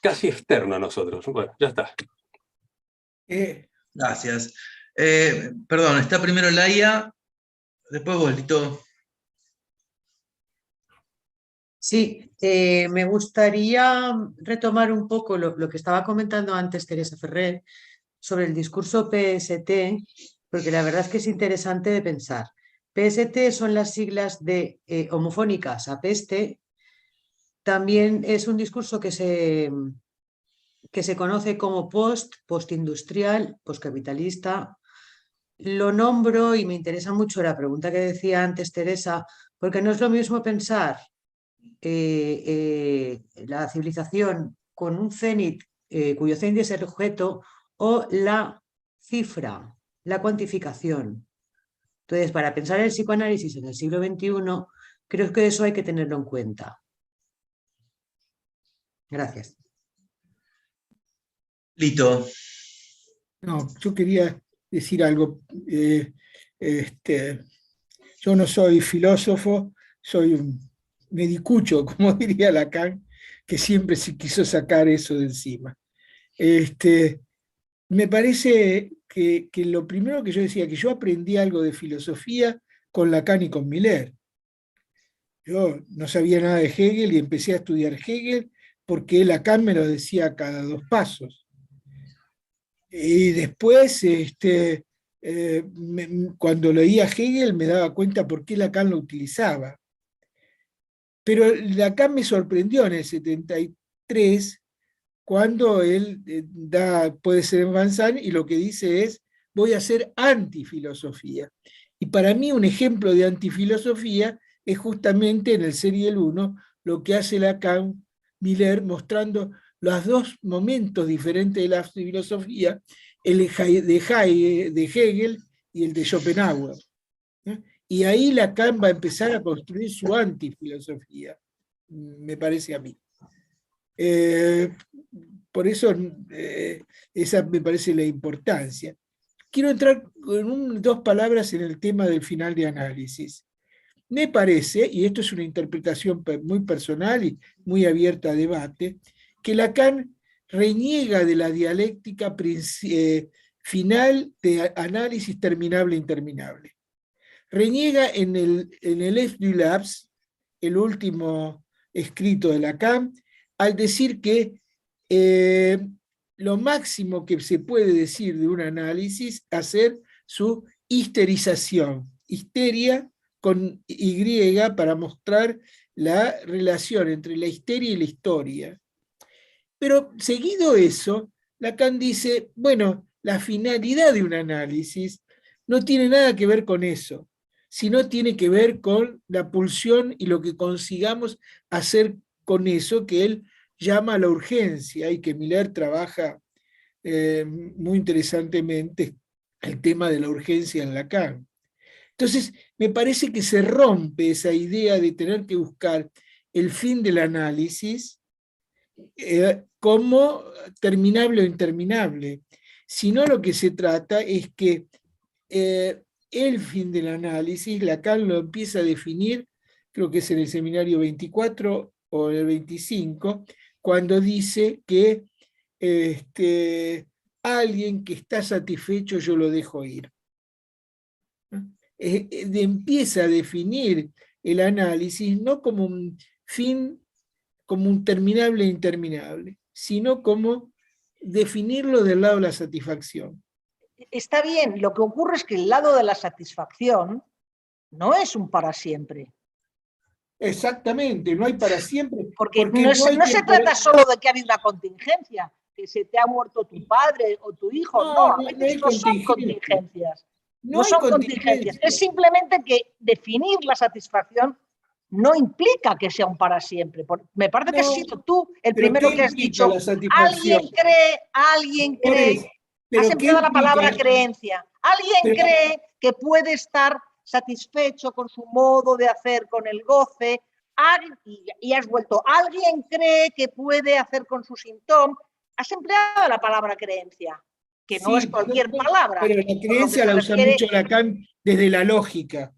casi externo a nosotros. Bueno, ya está. Gracias. Perdón, está primero Laia, después vos, Lito. Sí, me gustaría retomar un poco lo que estaba comentando antes Teresa Ferrer sobre el discurso PST, porque la verdad es que es interesante de pensar. PST son las siglas de homofónicas a peste. También es un discurso que se conoce como postindustrial, postcapitalista. Lo nombro y me interesa mucho la pregunta que decía antes Teresa, porque no es lo mismo pensar la civilización con un cenit cuyo cenit es el objeto, o la cifra, la cuantificación. Entonces, para pensar el psicoanálisis en el siglo XXI, creo que eso hay que tenerlo en cuenta. Gracias. Lito. No, yo quería decir algo. Yo no soy filósofo, soy un medicucho, como diría Lacan, que siempre se quiso sacar eso de encima. Me parece que lo primero que yo decía, que yo aprendí algo de filosofía con Lacan y con Miller. Yo no sabía nada de Hegel y empecé a estudiar Hegel porque Lacan me lo decía cada 2 pasos. Y después, cuando leía Hegel me daba cuenta por qué Lacan lo utilizaba. Pero Lacan me sorprendió en el 73, cuando él puede ser en Vincennes y lo que dice es: voy a hacer antifilosofía. Y para mí un ejemplo de antifilosofía es justamente en el Serial 1 lo que hace Lacan, Miller, mostrando los 2 momentos diferentes de la filosofía, el de Hegel y el de Schopenhauer. Y ahí Lacan va a empezar a construir su antifilosofía, me parece a mí. Por eso esa me parece la importancia. Quiero entrar con 2 palabras en el tema del final de análisis. Me parece, y esto es una interpretación muy personal y muy abierta a debate, que Lacan reniega de la dialéctica final de análisis terminable e interminable. Reniega en el F du Labs, el último escrito de Lacan, al decir que lo máximo que se puede decir de un análisis es hacer su histerización, histeria con Y, para mostrar la relación entre la histeria y la historia. Pero seguido eso, Lacan dice, bueno, la finalidad de un análisis no tiene nada que ver con eso, sino tiene que ver con la pulsión y lo que consigamos hacer con eso, que él llama la urgencia, y que Miller trabaja muy interesantemente el tema de la urgencia en Lacan. Entonces, me parece que se rompe esa idea de tener que buscar el fin del análisis como terminable o interminable, sino lo que se trata es que el fin del análisis, Lacan lo empieza a definir, creo que es en el seminario 24 o en el 25, cuando dice que alguien que está satisfecho yo lo dejo ir. Empieza a definir el análisis no como un fin, como un terminable e interminable, sino como definirlo del lado de la satisfacción. Está bien, lo que ocurre es que el lado de la satisfacción no es un para siempre. Exactamente, no hay para siempre. Porque no se trata solo de que ha habido una contingencia, que se te ha muerto tu padre o tu hijo. No, no son contingencias. No son contingencias. Es simplemente que definir la satisfacción no implica que sea un para siempre. Me parece que has sido tú el primero que has dicho, alguien cree, has empleado la palabra creencia, alguien cree que puede estar satisfecho con su modo de hacer, con el goce, y has vuelto, alguien cree que puede hacer con su síntoma. Has empleado la palabra creencia, que no es cualquier palabra. Pero la creencia la usa mucho Lacan desde la lógica.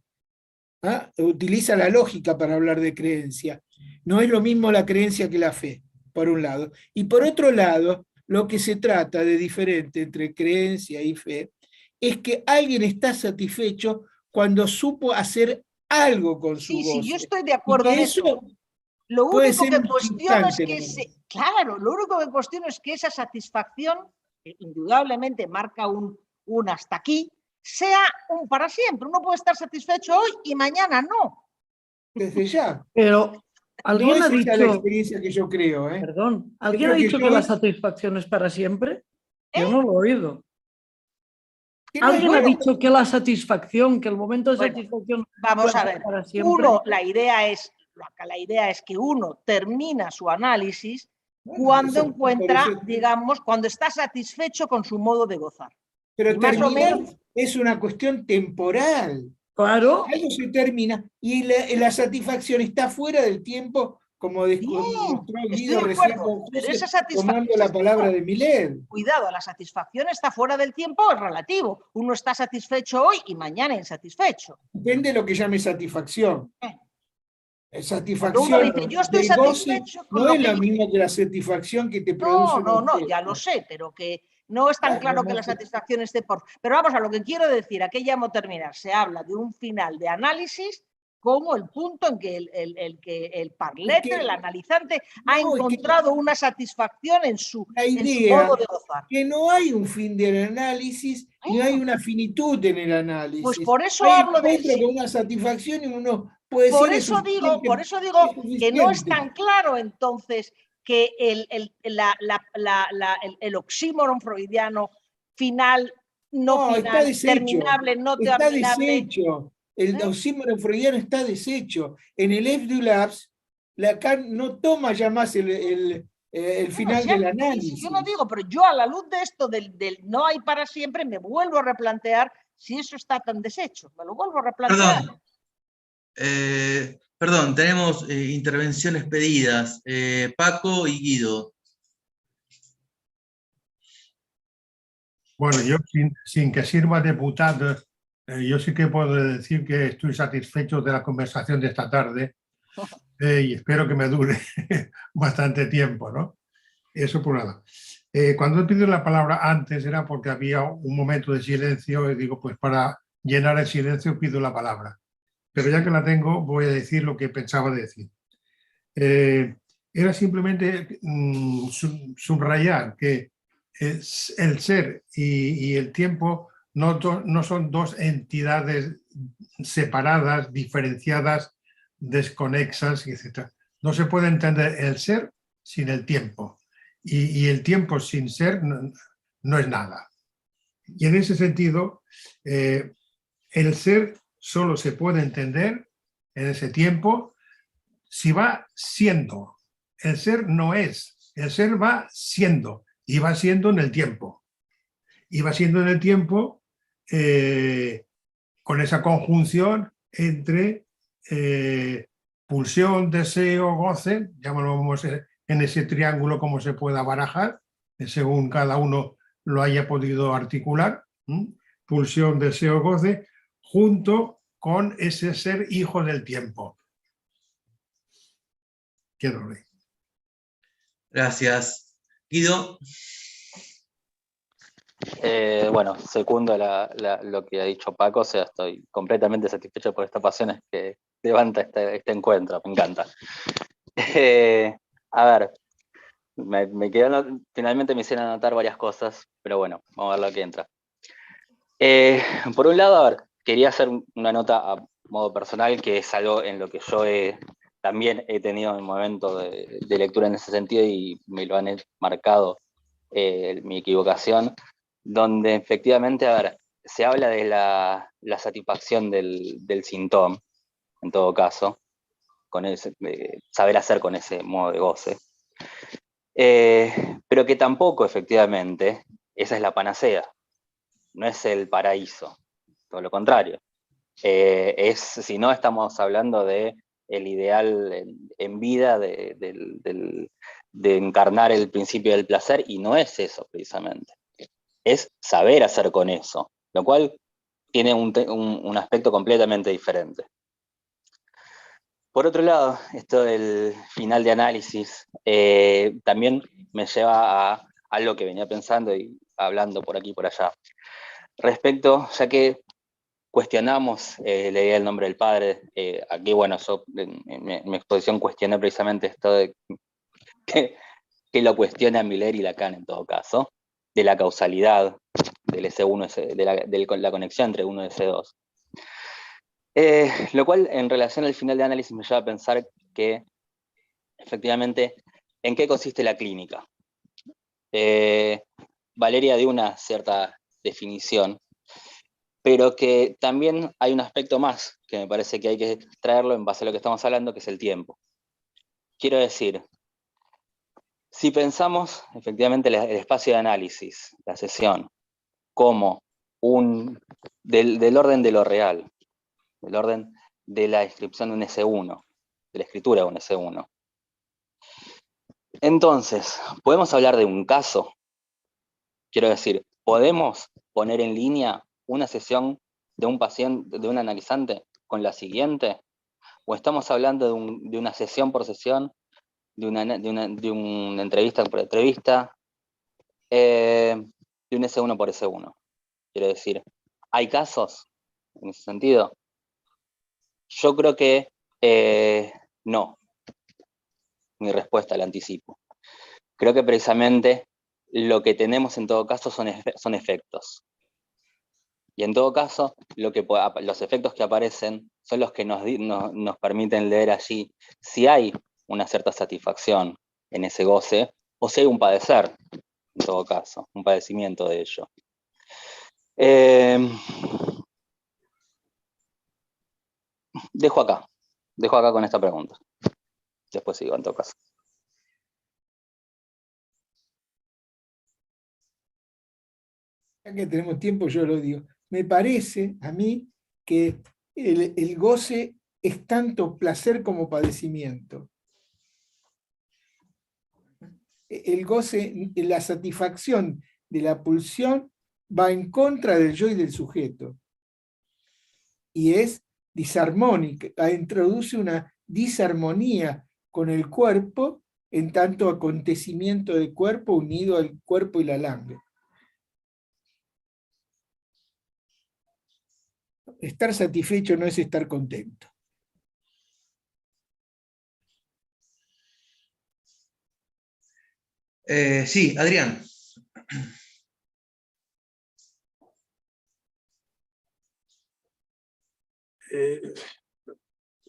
¿ah? Utiliza la lógica para hablar de creencia. No es lo mismo la creencia que la fe, por un lado. Y por otro lado, lo que se trata de diferente entre creencia y fe es que alguien está satisfecho cuando supo hacer algo con su Sí, sí, yo goce. estoy de Y acuerdo que en eso. Lo puede único ser que un cuestiono es instante que, nomás. claro, lo único que cuestiono es que esa satisfacción, que indudablemente marca un hasta aquí, sea un para siempre. Uno puede estar satisfecho hoy y mañana no. Desde ya. Pero No alguien es ha esa la dicho, experiencia que yo creo, ¿eh? perdón, Yo ¿alguien creo ha que dicho que la Joyce, satisfacción es para siempre? Yo no lo he oído. que no es ¿Alguien ha Bueno, dicho que la satisfacción, que el momento de bueno, satisfacción vamos puede a ser ver. para siempre? Uno, la idea es que uno termina su análisis bueno, cuando por eso, encuentra, digamos, cuando está satisfecho con su modo de gozar. pero Y más o terminar menos, es una cuestión temporal. Claro, Algo se termina y la satisfacción está fuera del tiempo, como bien, mostró estoy Guido de recién acuerdo, con pero José, tomando la palabra de Millet. cuidado, la satisfacción está fuera del tiempo, es relativo. Uno está satisfecho hoy y mañana insatisfecho. Depende de lo que llame satisfacción. Cuando uno Satisfacción dice, yo estoy del goce satisfecho con no lo es que la hice. misma que la satisfacción que te produce No, un no, no, ya objeto. lo sé, pero que no es tan claro que la satisfacción esté por... Pero vamos a lo que quiero decir, ¿a qué llamo terminar? Se habla de un final de análisis como el punto en que el parletre, el analizante, ha encontrado una satisfacción en su La modo idea de gozar. que no hay un fin del análisis, ni hay una finitud en el análisis. Pues por eso Hay hablo de... encuentro con una satisfacción y uno puede Por decir eso digo que no es tan claro entonces que el oxímoron freudiano final, no No, está final, deshecho. terminable, no Está terminable. deshecho. El oxímoron freudiano está deshecho. En el F. du Labs, Lacan no toma ya más el final Sí, del sí, análisis. yo no digo, pero yo a la luz de esto del no hay para siempre, me vuelvo a replantear si eso está tan deshecho. Me lo vuelvo a replantear. Perdón, tenemos intervenciones pedidas. Paco y Guido. Bueno, yo sin que sirva de putada, yo sí que puedo decir que estoy satisfecho de la conversación de esta tarde y espero que me dure bastante tiempo, ¿no? Eso por nada. Cuando he pedido la palabra antes era porque había un momento de silencio y digo, pues para llenar el silencio pido la palabra. Pero ya que la tengo, voy a decir lo que pensaba decir. Era simplemente subrayar que el ser y el tiempo no son dos entidades separadas, diferenciadas, desconexas, etc. No se puede entender el ser sin el tiempo y el tiempo sin ser no es nada. Y en ese sentido, el ser solo se puede entender en ese tiempo si va siendo. El ser no es, el ser va siendo y va siendo en el tiempo. Y va siendo en el tiempo con esa conjunción entre pulsión, deseo, goce, llamémoslo en ese triángulo como se pueda barajar, según cada uno lo haya podido articular, pulsión, deseo, goce, junto con ese ser hijo del tiempo. Quiero leer. Gracias. Guido. Bueno, secundo lo que ha dicho Paco, o sea, estoy completamente satisfecho por estas pasiones que levanta este encuentro, me encanta. A ver, finalmente me hicieron anotar varias cosas, pero bueno, vamos a ver lo que entra. Por un lado, a ver, quería hacer una nota a modo personal, que es algo en lo que yo también he tenido un momento de lectura en ese sentido y me lo han marcado mi equivocación, donde efectivamente, a ver, se habla de la satisfacción del síntoma, en todo caso, con saber hacer con ese modo de goce, pero que tampoco efectivamente esa es la panacea, no es el paraíso, todo lo contrario. Si no, estamos hablando de el ideal en vida de encarnar el principio del placer, y no es eso precisamente. Es saber hacer con eso, lo cual tiene un aspecto completamente diferente. Por otro lado, esto del final de análisis también me lleva a algo que venía pensando y hablando por aquí y por allá. Respecto, ya que cuestionamos la idea del nombre del padre, aquí, bueno, yo en mi exposición cuestioné precisamente esto de que lo cuestiona Miller y Lacan en todo caso, de la causalidad del S1, de la conexión entre 1 y S2. Lo cual, en relación al final de análisis, me lleva a pensar que, efectivamente, ¿en qué consiste la clínica? Valeria dio una cierta definición, pero que también hay un aspecto más que me parece que hay que traerlo en base a lo que estamos hablando, que es el tiempo. Quiero decir, si pensamos efectivamente el espacio de análisis, la sesión, como del orden de lo real, del orden de la descripción de un S1, de la escritura de un S1. Entonces, ¿podemos hablar de un caso? Quiero decir, ¿podemos poner en línea una sesión de un paciente, de un analizante, con la siguiente? ¿O estamos hablando de una sesión por sesión, de una entrevista por entrevista, de un S1 por S1? Quiero decir, ¿hay casos en ese sentido? Yo creo que no. Mi respuesta la anticipo. Creo que precisamente lo que tenemos en todo caso son efectos. Y en todo caso, los efectos que aparecen son los que nos permiten leer allí si hay una cierta satisfacción en ese goce, o si hay un padecer, en todo caso, un padecimiento de ello. Dejo acá con esta pregunta. Después sigo en todo caso. Ya que tenemos tiempo, yo lo digo. Me parece a mí que el goce es tanto placer como padecimiento. El goce, la satisfacción de la pulsión va en contra del yo y del sujeto. Y es disarmónica, introduce una disarmonía con el cuerpo en tanto acontecimiento del cuerpo unido al cuerpo y la langue. Estar satisfecho no es estar contento. Sí, Adrián.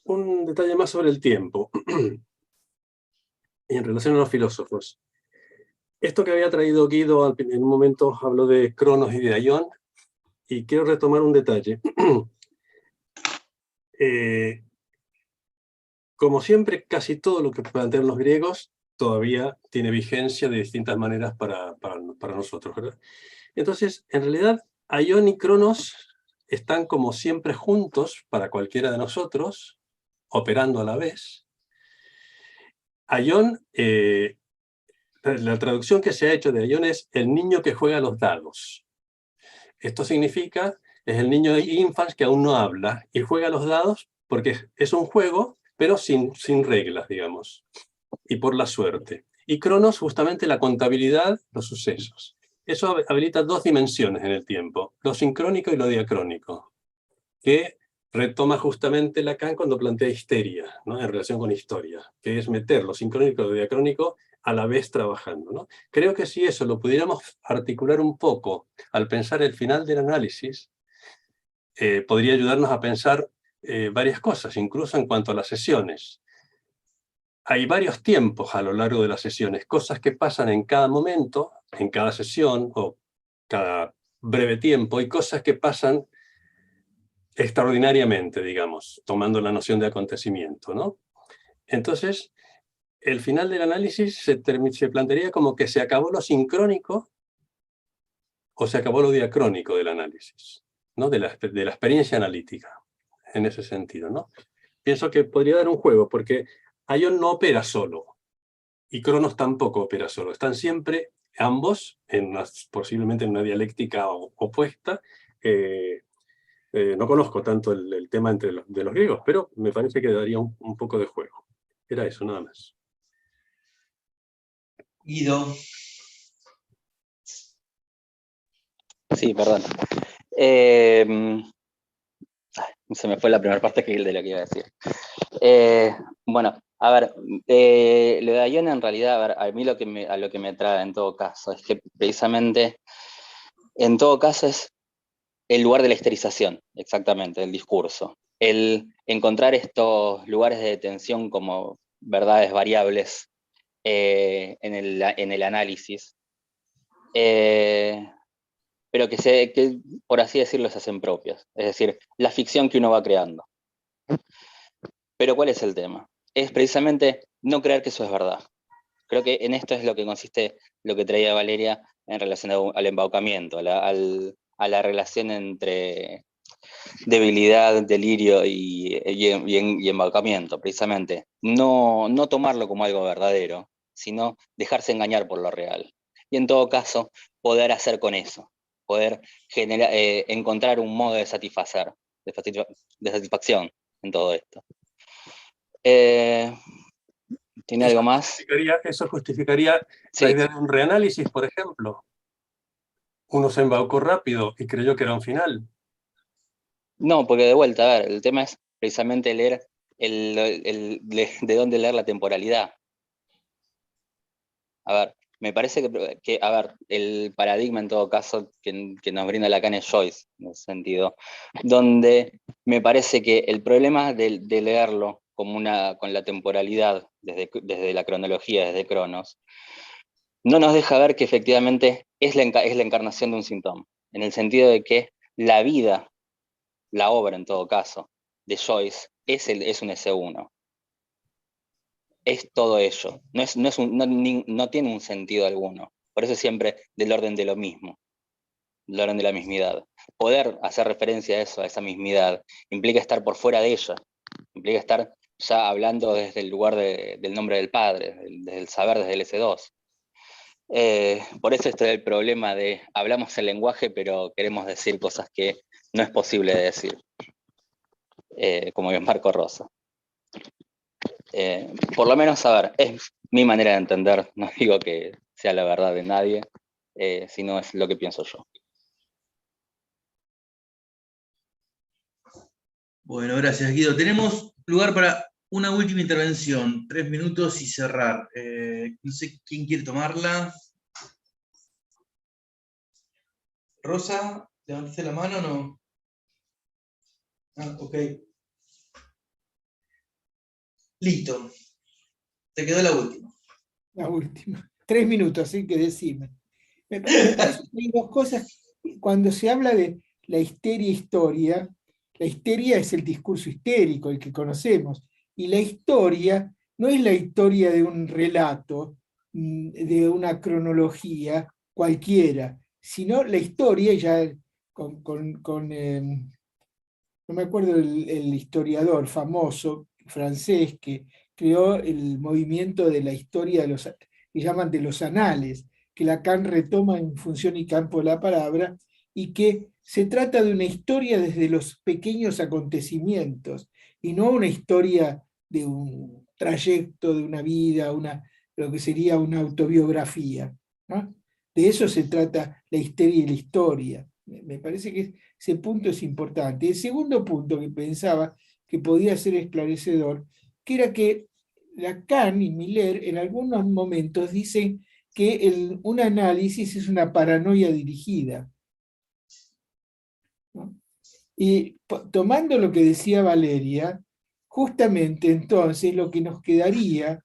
Un detalle más sobre el tiempo, y en relación a los filósofos. Esto que había traído Guido, en un momento habló de Cronos y de Aion, y quiero retomar un detalle. Como siempre, casi todo lo que plantean los griegos todavía tiene vigencia de distintas maneras para nosotros, ¿verdad? Entonces, en realidad, Aion y Cronos están como siempre juntos para cualquiera de nosotros, operando a la vez. Aion, la traducción que se ha hecho de Aion es el niño que juega a los dados. Esto significa, es el niño de infans que aún no habla y juega a los dados porque es un juego, pero sin reglas, digamos, y por la suerte. Y Cronos, justamente la contabilidad, los sucesos. Eso habilita dos dimensiones en el tiempo, lo sincrónico y lo diacrónico, que retoma justamente Lacan cuando plantea histeria, ¿no? En relación con historia, que es meter lo sincrónico y lo diacrónico a la vez trabajando, ¿no? Creo que si eso lo pudiéramos articular un poco al pensar el final del análisis, podría ayudarnos a pensar varias cosas, incluso en cuanto a las sesiones. Hay varios tiempos a lo largo de las sesiones, cosas que pasan en cada momento, en cada sesión o cada breve tiempo, y cosas que pasan extraordinariamente, digamos, tomando la noción de acontecimiento, ¿no? Entonces, el final del análisis se plantearía como que se acabó lo sincrónico o se acabó lo diacrónico del análisis, ¿no? De la experiencia analítica, en ese sentido, ¿no? Pienso que podría dar un juego, porque Aion no opera solo, y Cronos tampoco opera solo. Están siempre ambos, posiblemente en una dialéctica opuesta, No conozco tanto el tema de los griegos, pero me parece que daría un poco de juego. Era eso, nada más. Guido. Sí, perdón. Se me fue la primera parte de lo que iba a decir. Bueno, a ver, lo de Ion en realidad, a ver, a mí a lo que me trae en todo caso es que precisamente, en todo caso es el lugar de la histerización, exactamente, del discurso. El encontrar estos lugares de detención como verdades variables en el análisis, pero que, por así decirlo, se hacen propias. Es decir, la ficción que uno va creando. Pero ¿cuál es el tema? Es precisamente no creer que eso es verdad. Creo que en esto es lo que consiste lo que traía Valeria en relación al embaucamiento, a la relación entre debilidad, delirio y embaucamiento, precisamente. No tomarlo como algo verdadero, sino dejarse engañar por lo real. Y en todo caso, poder hacer con eso, poder encontrar un modo de satisfacer, de satisfacción en todo esto. ¿Tiene algo más? Eso justificaría Sí. la idea de un reanálisis, por ejemplo. Uno se embaucó rápido y creyó que era un final. No, porque de vuelta, a ver, el tema es precisamente leer de dónde leer la temporalidad. A ver, me parece que a ver, el paradigma en todo caso que nos brinda Lacan es Joyce, en ese sentido, donde me parece que el problema de leerlo como con la temporalidad, desde la cronología, desde Cronos, no nos deja ver que efectivamente es la encarnación de un síntoma, en el sentido de que la vida, la obra en todo caso, de Joyce, es un S1. Es todo ello, no tiene un sentido alguno. Por eso siempre del orden de lo mismo, del orden de la mismidad. Poder hacer referencia a eso, a esa mismidad, implica estar por fuera de ella, implica estar ya hablando desde el lugar del nombre del Padre, desde el saber, desde el S2. Por eso está el problema de hablamos el lenguaje, pero queremos decir cosas que no es posible de decir, como bien Marco Rosa. Por lo menos, a ver, es mi manera de entender, no digo que sea la verdad de nadie, sino es lo que pienso yo. Bueno, gracias, Guido. Tenemos lugar para una última intervención, 3 minutos y cerrar. No sé quién quiere tomarla. Rosa, ¿levantaste la mano o no? Ah, ok. Listo. Te quedó la última. La última. 3 minutos, así que decime. Me parece que hay dos cosas. Cuando se habla de la histeria-historia, la histeria es el discurso histérico, el que conocemos, y la historia no es la historia de un relato, de una cronología cualquiera, sino la historia, ya no me acuerdo el historiador famoso francés que creó el movimiento de la historia de que llaman de los anales, que Lacan retoma en Función y Campo de la Palabra, y que se trata de una historia desde los pequeños acontecimientos, y no una historia de un trayecto, de una vida, lo que sería una autobiografía, ¿no? De eso se trata la histeria y la historia. Me parece que ese punto es importante. El segundo punto que pensaba que podía ser esclarecedor, que era que Lacan y Miller en algunos momentos dicen que un análisis es una paranoia dirigida, ¿no? Y tomando lo que decía Valeria, justamente entonces lo que nos quedaría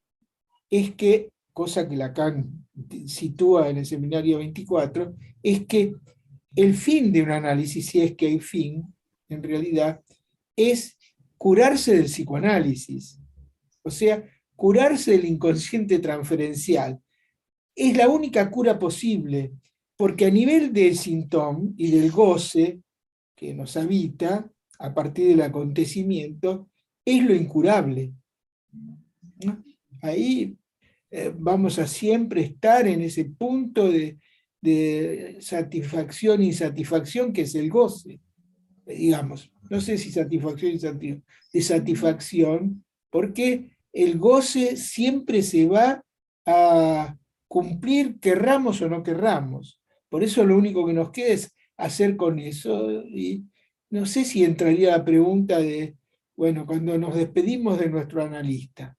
es que, cosa que Lacan sitúa en el Seminario 24, es que el fin de un análisis, si es que hay fin, en realidad, es curarse del psicoanálisis, o sea, curarse del inconsciente transferencial. Es la única cura posible, porque a nivel del síntoma y del goce que nos habita, a partir del acontecimiento, es lo incurable, ¿no? Ahí vamos a siempre estar en ese punto de satisfacción e insatisfacción que es el goce. digamos, no sé si satisfacción de satisfacción, porque el goce siempre se va a cumplir, querramos o no querramos. Por eso lo único que nos queda es hacer con eso. Y no sé si entraría la pregunta de, bueno, cuando nos despedimos de nuestro analista,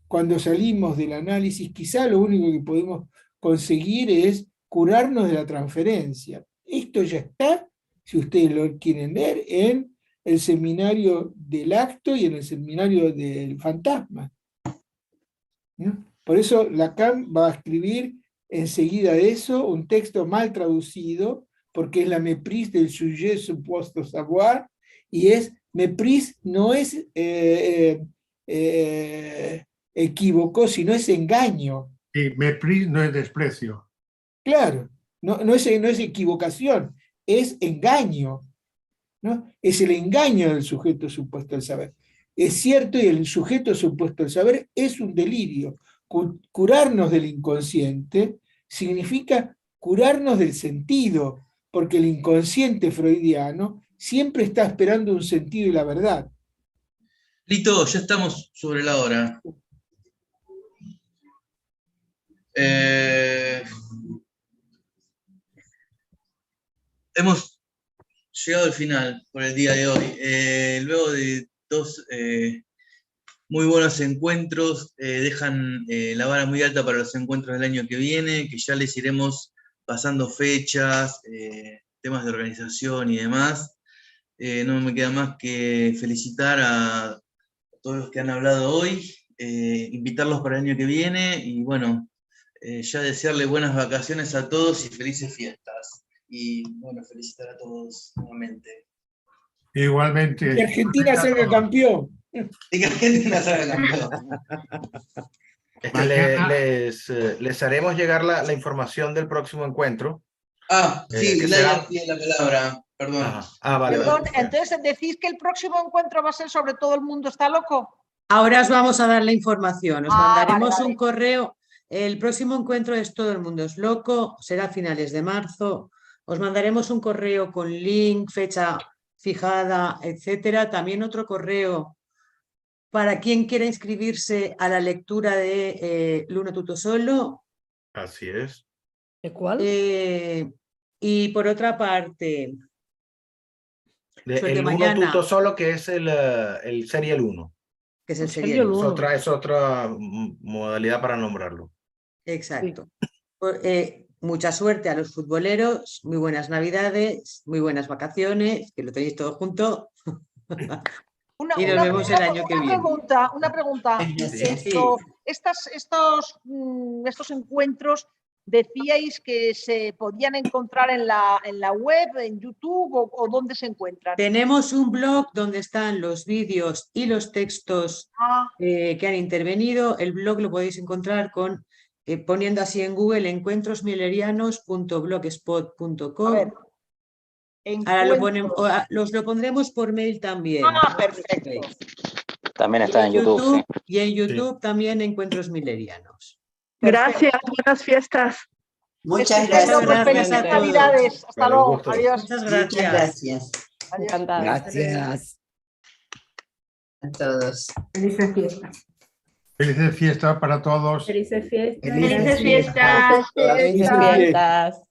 cuando salimos del análisis, quizá lo único que podemos conseguir es curarnos de la transferencia. Esto ya está, si ustedes lo quieren ver, en el seminario del acto y en el seminario del fantasma. ¿No? Por eso Lacan va a escribir enseguida de eso un texto mal traducido, porque es la méprise del sujet supuesto savoir, y es méprise no es equívoco, sino es engaño. Y mépris no es desprecio. Claro, no es equivocación, es engaño, ¿no? Es el engaño del sujeto supuesto al saber. Es cierto, y el sujeto supuesto al saber es un delirio. Curarnos del inconsciente significa curarnos del sentido, porque el inconsciente freudiano siempre está esperando un sentido y la verdad. Lito, ya estamos sobre la hora. Hemos llegado al final por el día de hoy. Luego de dos muy buenos encuentros, dejan la vara muy alta para los encuentros del año que viene, que ya les iremos pasando fechas, temas de organización y demás. No me queda más que felicitar a todos los que han hablado hoy, invitarlos para el año que viene y bueno, ya desearle buenas vacaciones a todos y felices fiestas. Y bueno, felicitar a todos nuevamente. Igualmente. Que Argentina salga campeón. Y que Argentina salga campeón. Les haremos llegar la información del próximo encuentro. Sí, que Laia tiene la palabra, perdón. Vale. Perdón, entonces decís que el próximo encuentro va a ser sobre Todo el mundo está loco. Ahora os vamos a dar la información, os mandaremos vale. un correo. El próximo encuentro es Todo el mundo es loco, será a finales de marzo. Os mandaremos un correo con link, fecha fijada, etcétera. También otro correo para quien quiera inscribirse a la lectura de L'uno tutto solo. Así es. ¿De cuál? Y por otra parte, El L'uno tutto solo, que es el serial 1. Que es el serial 1. Es otra modalidad para nombrarlo. Exacto. Mucha suerte a los futboleros, muy buenas navidades, muy buenas vacaciones, que lo tenéis todo junto. Y nos vemos el año que viene. Una pregunta. Estos encuentros, decíais que se podían encontrar en la web, en YouTube o ¿dónde se encuentran? Tenemos un blog donde están los vídeos y los textos que han intervenido. El blog lo podéis encontrar poniendo así en Google encuentrosmillerianos.blogspot.com. Ahora lo pondremos por mail también. Perfecto. También está en YouTube. Sí. Y en YouTube también Encuentros Millerianos. Gracias, buenas fiestas. Muchas gracias. Felices Navidades. Hasta luego. Adiós. Muchas gracias. Gracias. Encantada. Gracias a todos. Felices fiestas. Felices fiestas para todos. Felices fiestas. Felices fiestas. Felices fiestas.